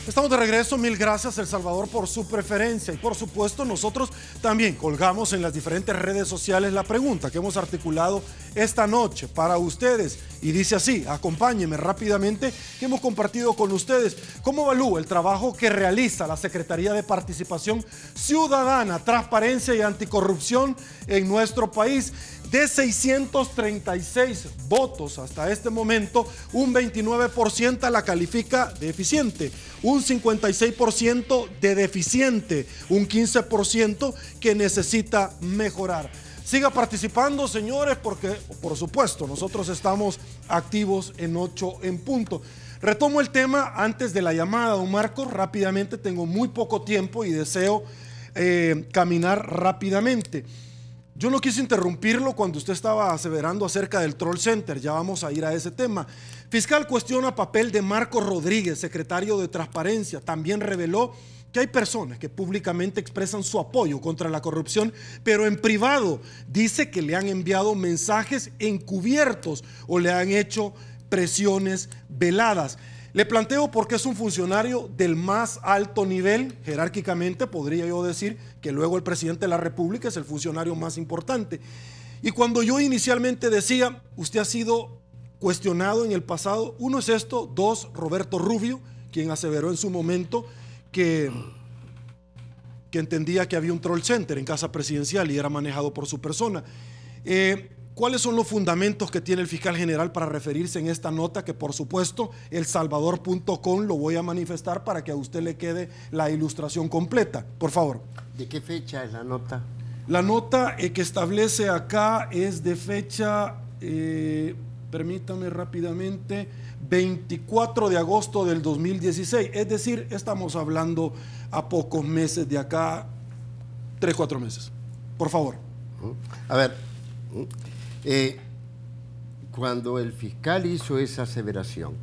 Estamos de regreso, mil gracias El Salvador por su preferencia y por supuesto nosotros también colgamos en las diferentes redes sociales la pregunta que hemos articulado esta noche para ustedes y dice así, acompáñenme rápidamente que hemos compartido con ustedes cómo evalúa el trabajo que realiza la Secretaría de Participación Ciudadana, Transparencia y Anticorrupción en nuestro país. De 636 votos hasta este momento, un 29% la califica de eficiente, un 56% de deficiente, un 15% que necesita mejorar. Siga participando, señores, porque por supuesto nosotros estamos activos en 8 en punto. Retomo el tema antes de la llamada, don Marcos, rápidamente, tengo muy poco tiempo y deseo caminar rápidamente. Yo no quise interrumpirlo cuando usted estaba aseverando acerca del Troll Center, ya vamos a ir a ese tema. Fiscal cuestiona papel de Marcos Rodríguez, secretario de Transparencia. También reveló que hay personas que públicamente expresan su apoyo contra la corrupción, pero en privado dice que le han enviado mensajes encubiertos o le han hecho presiones veladas. Le planteo porque es un funcionario del más alto nivel, jerárquicamente podría yo decir que luego el presidente de la República es el funcionario más importante. Y cuando yo inicialmente decía, usted ha sido cuestionado en el pasado, uno es esto, dos, Roberto Rubio, quien aseveró en su momento que entendía que había un troll center en Casa Presidencial y era manejado por su persona. ¿Cuáles son los fundamentos que tiene el fiscal general para referirse en esta nota? Que por supuesto elsalvador.com lo voy a manifestar para que a usted le quede la ilustración completa. Por favor. ¿De qué fecha es la nota? La nota que establece acá es de fecha, permítame rápidamente, 24 de agosto del 2016. Es decir, estamos hablando a pocos meses de acá, 3-4 meses. Por favor. A ver. Cuando el fiscal hizo esa aseveración,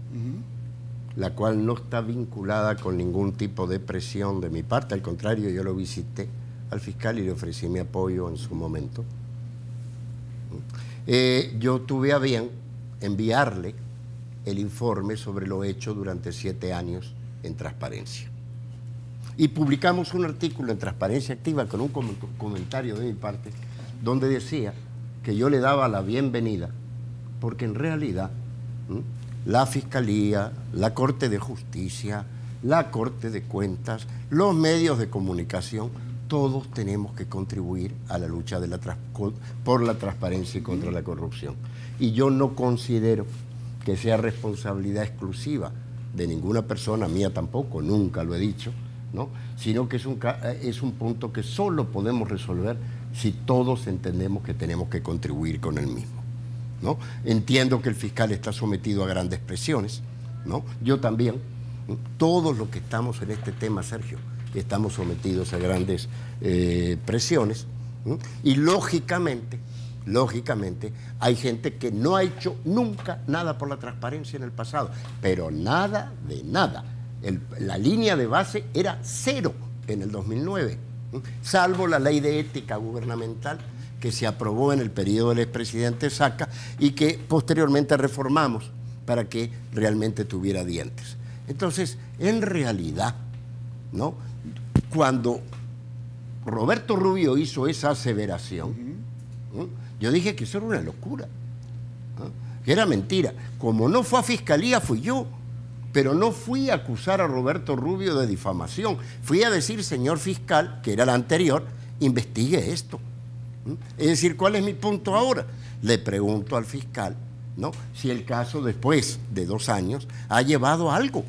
la cual no está vinculada con ningún tipo de presión de mi parte, al contrario, yo lo visité al fiscal y le ofrecí mi apoyo en su momento, yo tuve a bien enviarle el informe sobre lo hecho durante 7 años en Transparencia. Y publicamos un artículo en Transparencia Activa con un comentario de mi parte, donde decía que yo le daba la bienvenida, porque en realidad la Fiscalía, la Corte de Justicia, la Corte de Cuentas, los medios de comunicación, todos tenemos que contribuir a la lucha por la transparencia y contra la corrupción. Y yo no considero que sea responsabilidad exclusiva de ninguna persona, mía tampoco, nunca lo he dicho, ¿no? Sino que es un punto que solo podemos resolver si todos entendemos que tenemos que contribuir con el mismo, ¿no? Entiendo que el fiscal está sometido a grandes presiones, ¿no? Yo también, todos los que estamos en este tema, Sergio, estamos sometidos a grandes presiones, ¿no? Y lógicamente hay gente que no ha hecho nunca nada por la transparencia en el pasado, pero nada de nada. La línea de base era 0 en el 2009, salvo la ley de ética gubernamental que se aprobó en el periodo del expresidente Saca y que posteriormente reformamos para que realmente tuviera dientes. Entonces, en realidad, ¿no? Cuando Roberto Rubio hizo esa aseveración, yo dije que eso era una locura, ¿no? Que era mentira. Como no fue a Fiscalía, fui yo. Pero no fui a acusar a Roberto Rubio de difamación. Fui a decir, señor fiscal, que era la anterior, investigue esto. Es decir, ¿cuál es mi punto ahora? Le pregunto al fiscal, ¿no?, si el caso después de 2 años ha llevado a algo.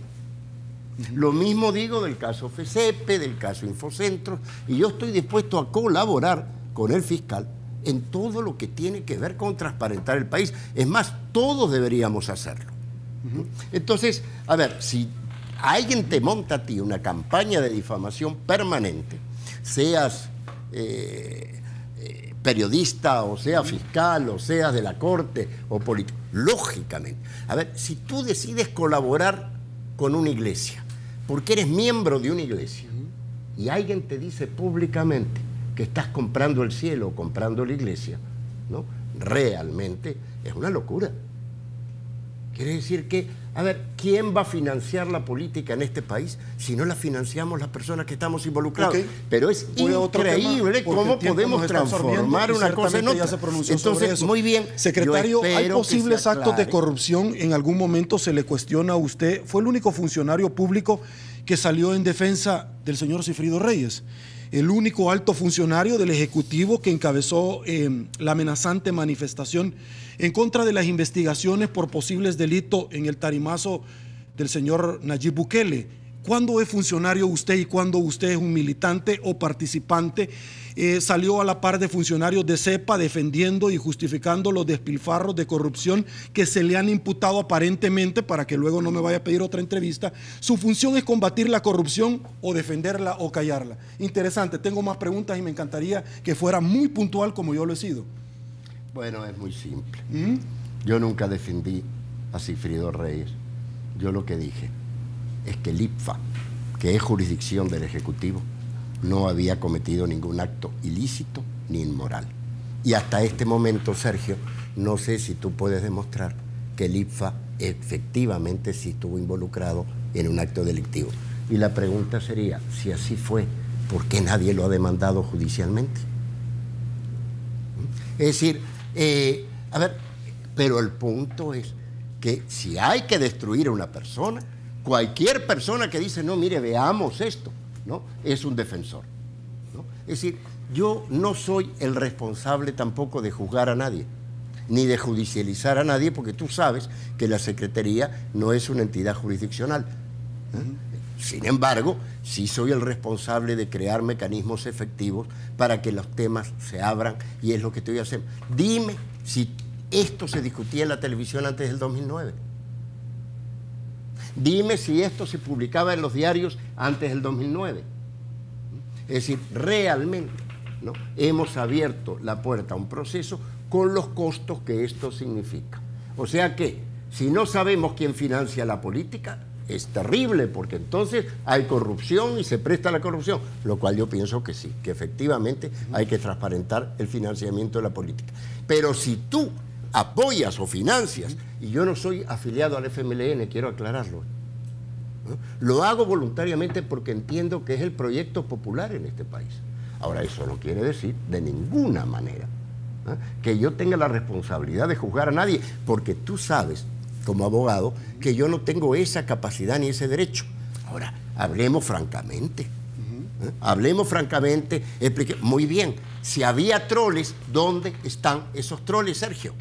Lo mismo digo del caso FECEPE, del caso Infocentros, y yo estoy dispuesto a colaborar con el fiscal en todo lo que tiene que ver con transparentar el país. Es más, todos deberíamos hacerlo. Entonces, a ver, si alguien te monta a ti una campaña de difamación permanente, seas periodista, o sea fiscal, o seas de la corte, o político. Lógicamente. A ver, si tú decides colaborar con una iglesia, porque eres miembro de una iglesia, y alguien te dice públicamente que estás comprando el cielo o comprando la iglesia, ¿no? Realmente es una locura. Quiere decir que, a ver, ¿quién va a financiar la política en este país si no la financiamos las personas que estamos involucrados? Okay. Pero es increíble cómo podemos transformar una cosa en otra. Entonces, muy bien. Secretario, ¿hay posibles actos de corrupción? En algún momento se le cuestiona a usted. Fue el único funcionario público que salió en defensa del señor Sigfrido Reyes, el único alto funcionario del Ejecutivo que encabezó la amenazante manifestación en contra de las investigaciones por posibles delitos en el tarimazo del señor Nayib Bukele. ¿Cuándo es funcionario usted y cuándo usted es un militante o participante? Salió a la par de funcionarios de CEPA defendiendo y justificando los despilfarros de corrupción que se le han imputado aparentemente, para que luego no me vaya a pedir otra entrevista. Su función es combatir la corrupción o defenderla o callarla. Interesante, tengo más preguntas y me encantaría que fuera muy puntual como yo lo he sido. Bueno, es muy simple. Yo nunca defendí a Sigfrido Reyes. Yo lo que dije es que el IPFA, que es jurisdicción del Ejecutivo, no había cometido ningún acto ilícito ni inmoral. Y hasta este momento, Sergio, no sé si tú puedes demostrar que el IPFA efectivamente sí estuvo involucrado en un acto delictivo. Y la pregunta sería, si así fue, ¿por qué nadie lo ha demandado judicialmente? Es decir, a ver, pero el punto es que si hay que destruir a una persona, cualquier persona que dice, no, mire, veamos esto, ¿no? Es un defensor, ¿no? Es decir, yo no soy el responsable tampoco de juzgar a nadie, ni de judicializar a nadie, porque tú sabes que la Secretaría no es una entidad jurisdiccional. Sin embargo, sí soy el responsable de crear mecanismos efectivos para que los temas se abran, y es lo que estoy haciendo. Dime si esto se discutía en la televisión antes del 2009. Dime si esto se publicaba en los diarios antes del 2009. Es decir, realmente, ¿no?, hemos abierto la puerta a un proceso con los costos que esto significa. O sea que, si no sabemos quién financia la política, es terrible, porque entonces hay corrupción y se presta a la corrupción, lo cual yo pienso que sí, que efectivamente hay que transparentar el financiamiento de la política. Pero si tú apoyas o financias, y yo no soy afiliado al FMLN, quiero aclararlo, ¿no?, lo hago voluntariamente porque entiendo que es el proyecto popular en este país. Ahora, eso no quiere decir de ninguna manera, ¿no?, que yo tenga la responsabilidad de juzgar a nadie, porque tú sabes, como abogado, que yo no tengo esa capacidad ni ese derecho. Ahora, hablemos francamente. Hablemos francamente, explique. Muy bien, si había troles, ¿dónde están esos troles, Sergio?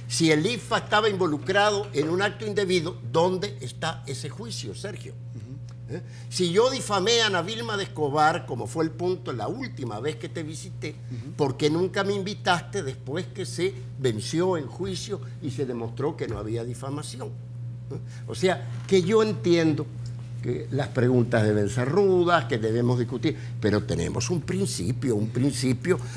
Si el IPFA estaba involucrado en un acto indebido, ¿dónde está ese juicio, Sergio? Si yo difamé a Ana Vilma de Escobar, como fue el punto la última vez que te visité, ¿por qué nunca me invitaste después que se venció en juicio y se demostró que no había difamación? O sea, que yo entiendo que las preguntas deben ser rudas, que debemos discutir, pero tenemos un principio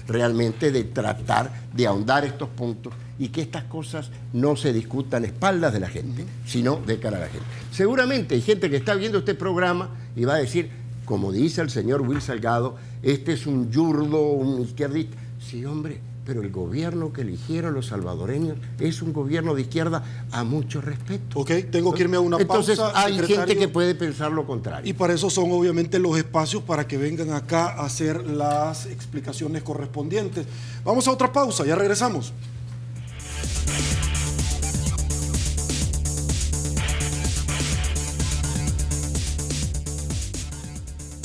realmente de tratar de ahondar estos puntos y que estas cosas no se discutan a espaldas de la gente, sino de cara a la gente. Seguramente hay gente que está viendo este programa y va a decir, como dice el señor Will Salgado, este es un yurdo, un izquierdista. Sí, hombre, pero el gobierno que eligieron los salvadoreños es un gobierno de izquierda a mucho respeto. Ok, tengo que irme a una pausa. Entonces hay gente que puede pensar lo contrario. Y para eso son obviamente los espacios para que vengan acá a hacer las explicaciones correspondientes. Vamos a otra pausa, ya regresamos.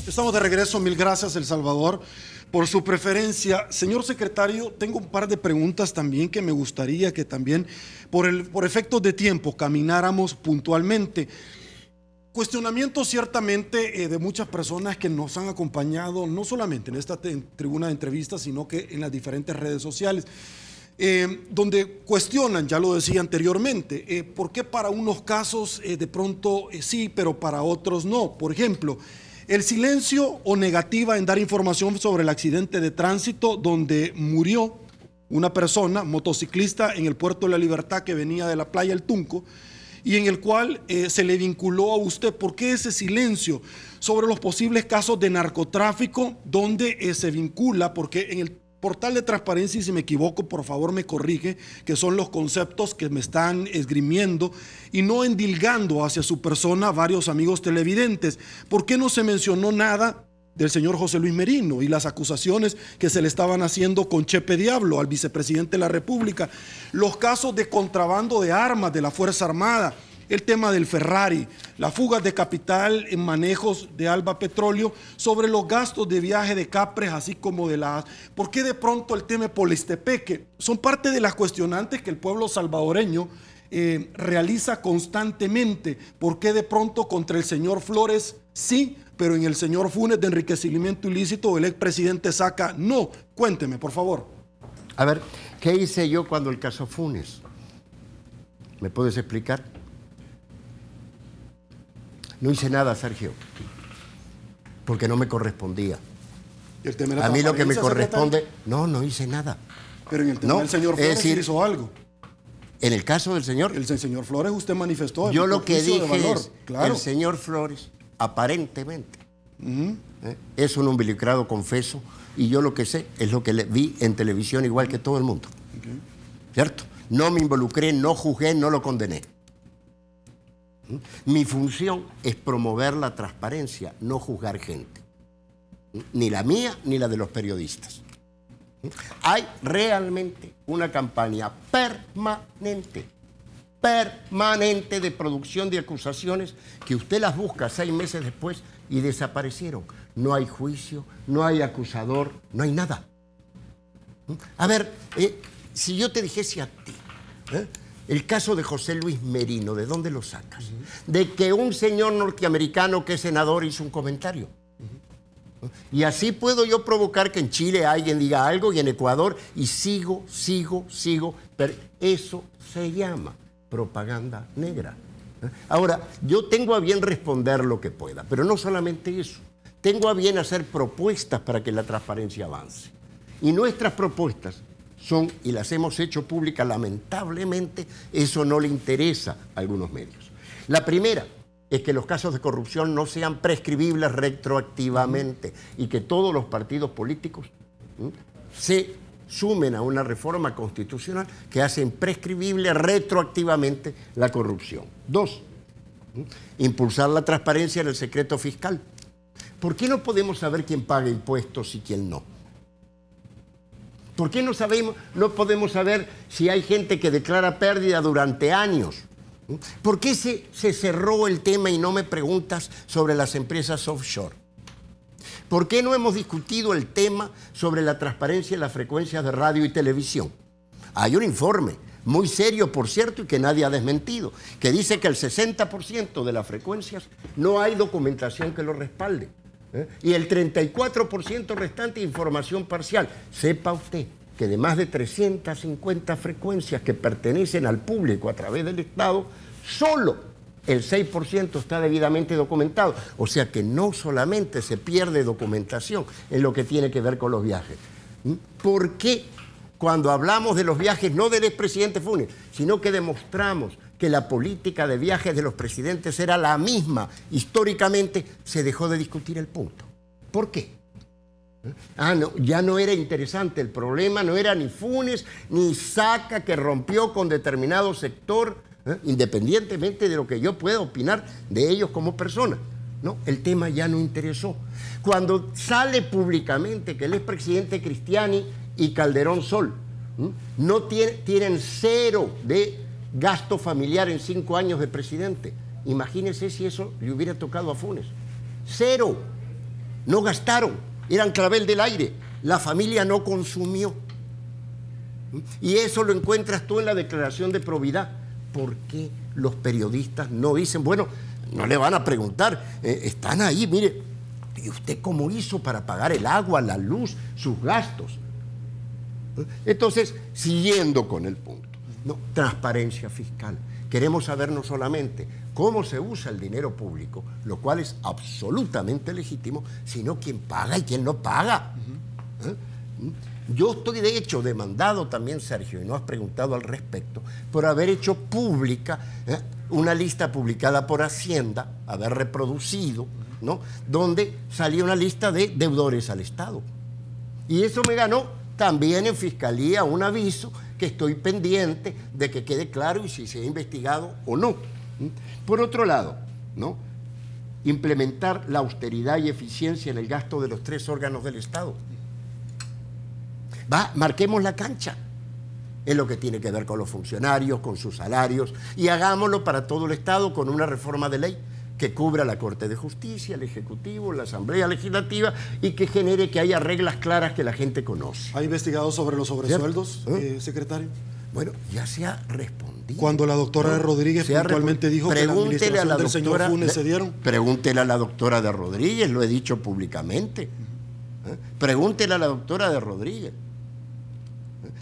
Estamos de regreso, mil gracias El Salvador por su preferencia. Señor secretario, tengo un par de preguntas también que me gustaría que también por efectos de tiempo camináramos puntualmente. Cuestionamientos ciertamente de muchas personas que nos han acompañado, no solamente en esta tribuna de entrevistas, sino que en las diferentes redes sociales, donde cuestionan, ya lo decía anteriormente, ¿por qué para unos casos de pronto sí, pero para otros no? Por ejemplo, El silencio o negativa en dar información sobre el accidente de tránsito donde murió una persona, motociclista, en el Puerto de la Libertad, que venía de la playa El Tunco, y en el cual se le vinculó a usted. ¿Por qué ese silencio sobre los posibles casos de narcotráfico donde se vincula? Porque en el portal de transparencia, y si me equivoco, por favor me corrige, que son los conceptos que me están esgrimiendo y no endilgando hacia su persona varios amigos televidentes. ¿Por qué no se mencionó nada del señor José Luis Merino y las acusaciones que se le estaban haciendo con Chepe Diablo al vicepresidente de la República? Los casos de contrabando de armas de la Fuerza Armada, el tema del Ferrari, las fugas de capital en manejos de Alba Petróleo, sobre los gastos de viaje de Capres, así como de la... ¿Por qué de pronto el tema de Polistepeque? Son parte de las cuestionantes que el pueblo salvadoreño realiza constantemente. ¿Por qué de pronto contra el señor Flores sí, pero en el señor Funes de enriquecimiento ilícito el expresidente Saca no? Cuénteme, por favor. A ver, ¿qué hice yo cuando el caso Funes? ¿Me puedes explicar? No hice nada, Sergio, porque no me correspondía. El tema de la a mí lo que me corresponde... secretario. No hice nada. Pero en el tema del señor Flores sí hizo algo. En el caso del señor... El señor Flores usted manifestó... Yo lo que dije es, claro, el señor Flores, aparentemente, es un umbilicado confeso, y yo lo que sé es lo que le vi en televisión igual que todo el mundo. ¿Cierto? No me involucré, no juzgué, no lo condené. Mi función es promover la transparencia, no juzgar gente. Ni la mía, ni la de los periodistas. Hay realmente una campaña permanente de producción de acusaciones que usted las busca 6 meses después y desaparecieron. No hay juicio, no hay acusador, no hay nada. A ver, si yo te dijese a ti, el caso de José Luis Merino, ¿de dónde lo sacas? De que un señor norteamericano que es senador hizo un comentario. Y así puedo yo provocar que en Chile alguien diga algo y en Ecuador, y sigo, pero eso se llama propaganda negra. Ahora, yo tengo a bien responder lo que pueda, pero no solamente eso. Tengo a bien hacer propuestas para que la transparencia avance. Y nuestras propuestas son, y las hemos hecho públicas, lamentablemente, eso no le interesa a algunos medios. La primera es que los casos de corrupción no sean prescribibles retroactivamente y que todos los partidos políticos se sumen a una reforma constitucional que hace prescribible retroactivamente la corrupción. 2, impulsar la transparencia en el secreto fiscal. ¿Por qué no podemos saber quién paga impuestos y quién no? ¿Por qué no podemos saber si hay gente que declara pérdida durante años? ¿Por qué se cerró el tema y no me preguntas sobre las empresas offshore? ¿Por qué no hemos discutido el tema sobre la transparencia en las frecuencias de radio y televisión? Hay un informe muy serio, por cierto, y que nadie ha desmentido, que dice que el 60% de las frecuencias no hay documentación que lo respalde. Y el 34% restante información parcial. Sepa usted que de más de 350 frecuencias que pertenecen al público a través del Estado, solo el 6% está debidamente documentado. O sea que no solamente se pierde documentación en lo que tiene que ver con los viajes. ¿Por qué cuando hablamos de los viajes, no del expresidente Funes, sino que demostramos que la política de viajes de los presidentes era la misma históricamente, se dejó de discutir el punto? ¿Por qué? No, ya no era interesante. El problema no era ni Funes ni Saca, que rompió con determinado sector, independientemente de lo que yo pueda opinar de ellos como personas. No, el tema ya no interesó. Cuando sale públicamente que el expresidente Cristiani y Calderón Sol no tienen 0 de gasto familiar en 5 años de presidente. Imagínense si eso le hubiera tocado a Funes. 0. No gastaron. Eran clavel del aire. La familia no consumió. Y eso lo encuentras tú en la declaración de probidad. ¿Por qué los periodistas no dicen, bueno, no le van a preguntar, están ahí, mire, ¿y usted cómo hizo para pagar el agua, la luz, sus gastos? Entonces, siguiendo con el punto, ¿no? Transparencia fiscal. Queremos saber no solamente cómo se usa el dinero público, lo cual es absolutamente legítimo, sino quién paga y quién no paga. Yo estoy de hecho demandado también, Sergio, y no has preguntado al respecto, por haber hecho pública una lista publicada por Hacienda, haber reproducido, ¿no?, donde salía una lista de deudores al Estado. Y eso me ganó también en Fiscalía un aviso que estoy pendiente de que quede claro y si se ha investigado o no. Por otro lado, ¿no?, implementar la austeridad y eficiencia en el gasto de los 3 órganos del Estado. Marquemos la cancha en lo que tiene que ver con los funcionarios, con sus salarios, y hagámoslo para todo el Estado con una reforma de ley que cubra la Corte de Justicia, el Ejecutivo, la Asamblea Legislativa, y que genere que haya reglas claras que la gente conoce. ¿Ha investigado sobre los sobresueldos, secretario? Bueno, ya se ha respondido. Cuando la doctora Rodríguez puntualmente dijo que la administración del señor Funes se dieron. Pregúntele a la doctora de Rodríguez, lo he dicho públicamente. Pregúntele a la doctora de Rodríguez.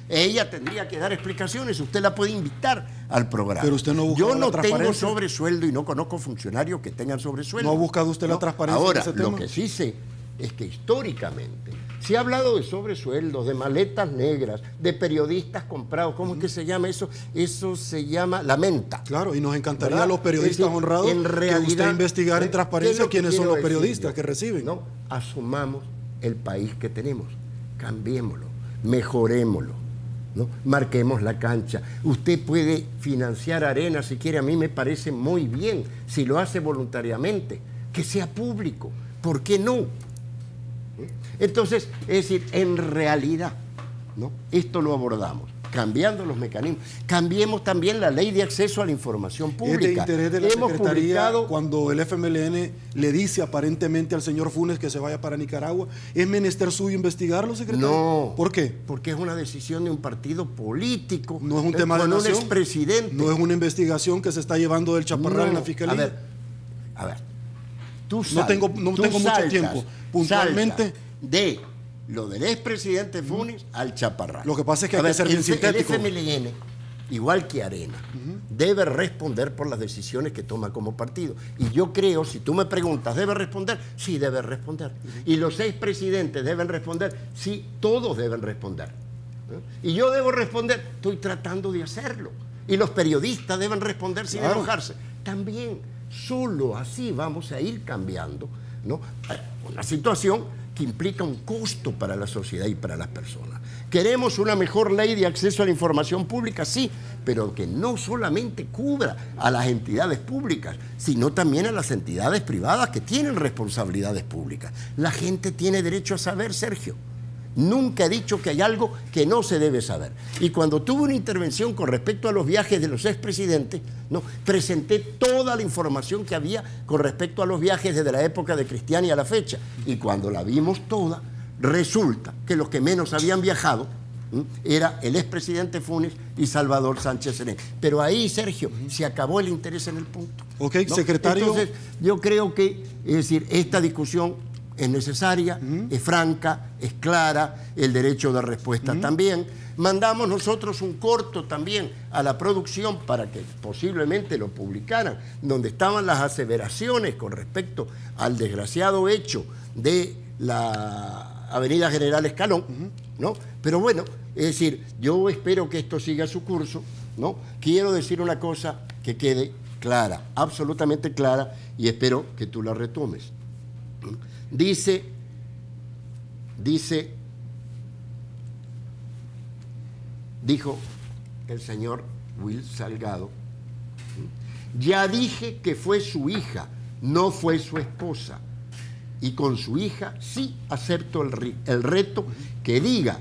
Ella tendría que dar explicaciones, usted la puede invitar al programa. Pero usted no busca Yo no tengo sobresueldo y no conozco funcionarios que tengan sobresueldo. ¿No ha buscado usted la transparencia Ahora, en ese tema? lo que sí sé es que históricamente se ha hablado de sobresueldos, de maletas negras, de periodistas comprados. ¿Cómo es que se llama eso? Eso se llama la menta. Claro, y nos encantaría ¿verdad? a los periodistas decir, honrados en realidad, que usted investigar en transparencia quiénes son los periodistas que reciben. No, asumamos el país que tenemos, cambiémoslo, mejorémoslo, ¿no? Marquemos la cancha. Usted puede financiar Arena si quiere, a mí me parece muy bien, si lo hace voluntariamente, que sea público, ¿por qué no? Entonces, es decir, en realidad, ¿no?, esto lo abordamos cambiando los mecanismos. Cambiemos también la ley de acceso a la información pública. Es de interés de la Secretaría cuando el FMLN le dice aparentemente al señor Funes que se vaya para Nicaragua. ¿Es menester suyo investigarlo, secretario? No. ¿Por qué? Porque es una decisión de un partido político. No es un tema de nación. nación. Un expresidente. No es una investigación que se está llevando del Chaparral en la Fiscalía. A ver. Tú no tengo mucho tiempo. Puntualmente. De lo del expresidente Funes al Chaparral. Lo que pasa es que hay que ser bien sintético. El FMLN, igual que Arena, debe responder por las decisiones que toma como partido. Y yo creo, si tú me preguntas, ¿debe responder? Sí, debe responder. Y los expresidentes deben responder, sí, todos deben responder. Y yo debo responder, estoy tratando de hacerlo. Y los periodistas deben responder sin enojarse. También, solo así vamos a ir cambiando, ¿no?, una situación que implica un costo para la sociedad y para las personas. ¿Queremos una mejor ley de acceso a la información pública? Sí, pero que no solamente cubra a las entidades públicas, sino también a las entidades privadas que tienen responsabilidades públicas. La gente tiene derecho a saber, Sergio. Nunca he dicho que hay algo que no se debe saber. Y cuando tuve una intervención con respecto a los viajes de los expresidentes, ¿no?, presenté toda la información que había con respecto a los viajes desde la época de Cristiani a la fecha. Y cuando la vimos toda, resulta que los que menos habían viajado era el expresidente Funes y Salvador Sánchez Serén. Pero ahí, Sergio, se acabó el interés en el punto. Ok, ¿no? secretario. Entonces, yo creo que, es decir, esta discusión es necesaria, es franca, es clara, el derecho de respuesta también. Mandamos nosotros un corto también a la producción para que posiblemente lo publicaran, donde estaban las aseveraciones con respecto al desgraciado hecho de la Avenida General Escalón, ¿no? Pero bueno, es decir, yo espero que esto siga su curso, ¿no? Quiero decir una cosa que quede clara, absolutamente clara, y espero que tú la retomes. Dijo el señor Will Salgado, ya dije que fue su hija, no fue su esposa, y con su hija sí acepto el reto que diga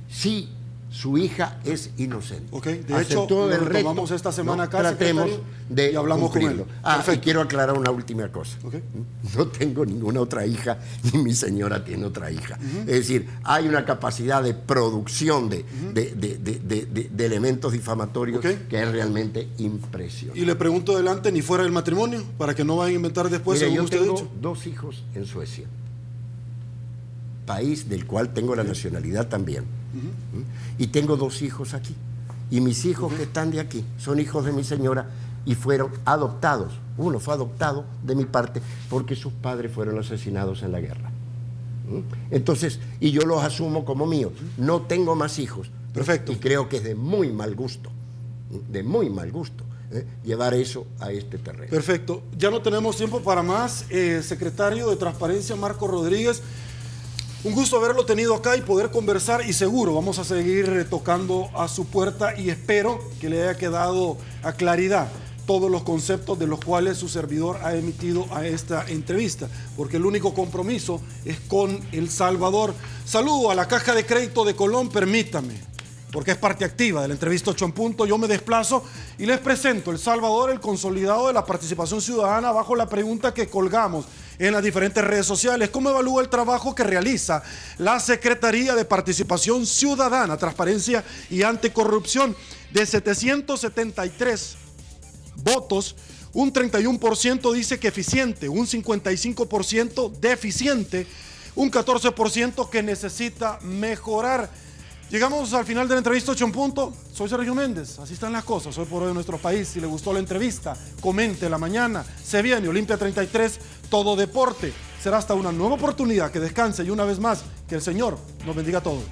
si su hija es inocente. Ok, de hecho, lo retomamos esta semana acá, tratemos de y hablamos cumplirlo. con él. Y quiero aclarar una última cosa. Okay. No tengo ninguna otra hija, ni mi señora tiene otra hija. Es decir, hay una capacidad de producción de elementos difamatorios que es realmente impresionante. Y le pregunto adelante, ni fuera del matrimonio, para que no vayan a inventar después. Mire, según yo usted tengo ha dicho. 2 hijos en Suecia, país del cual tengo la nacionalidad también. Y tengo 2 hijos aquí. Y mis hijos que están de aquí son hijos de mi señora y fueron adoptados. Uno fue adoptado de mi parte porque sus padres fueron asesinados en la guerra. Entonces, y yo los asumo como míos. No tengo más hijos. Perfecto. Y creo que es de muy mal gusto, llevar eso a este terreno. Perfecto. Ya no tenemos tiempo para más. Secretario de Transparencia, Marcos Rodríguez, un gusto haberlo tenido acá y poder conversar, y seguro vamos a seguir tocando a su puerta, y espero que le haya quedado a claridad todos los conceptos de los cuales su servidor ha emitido a esta entrevista, porque el único compromiso es con El Salvador. Saludo a la Caja de Crédito de Colón, permítame, porque es parte activa de la entrevista 8 en punto. Yo me desplazo y les presento El Salvador, el consolidado de la participación ciudadana, bajo la pregunta que colgamos en las diferentes redes sociales: ¿cómo evalúa el trabajo que realiza la Secretaría de Participación Ciudadana, Transparencia y Anticorrupción? De 773 votos, un 31% dice que eficiente, un 55% deficiente, un 14% que necesita mejorar. Llegamos al final de la entrevista 8 en punto. Soy Sergio Méndez, así están las cosas hoy por hoy en nuestro país. Si le gustó la entrevista, comente la mañana. Se viene Olimpia 33, todo deporte. Será hasta una nueva oportunidad. Que descanse, y una vez más, que el Señor nos bendiga a todos.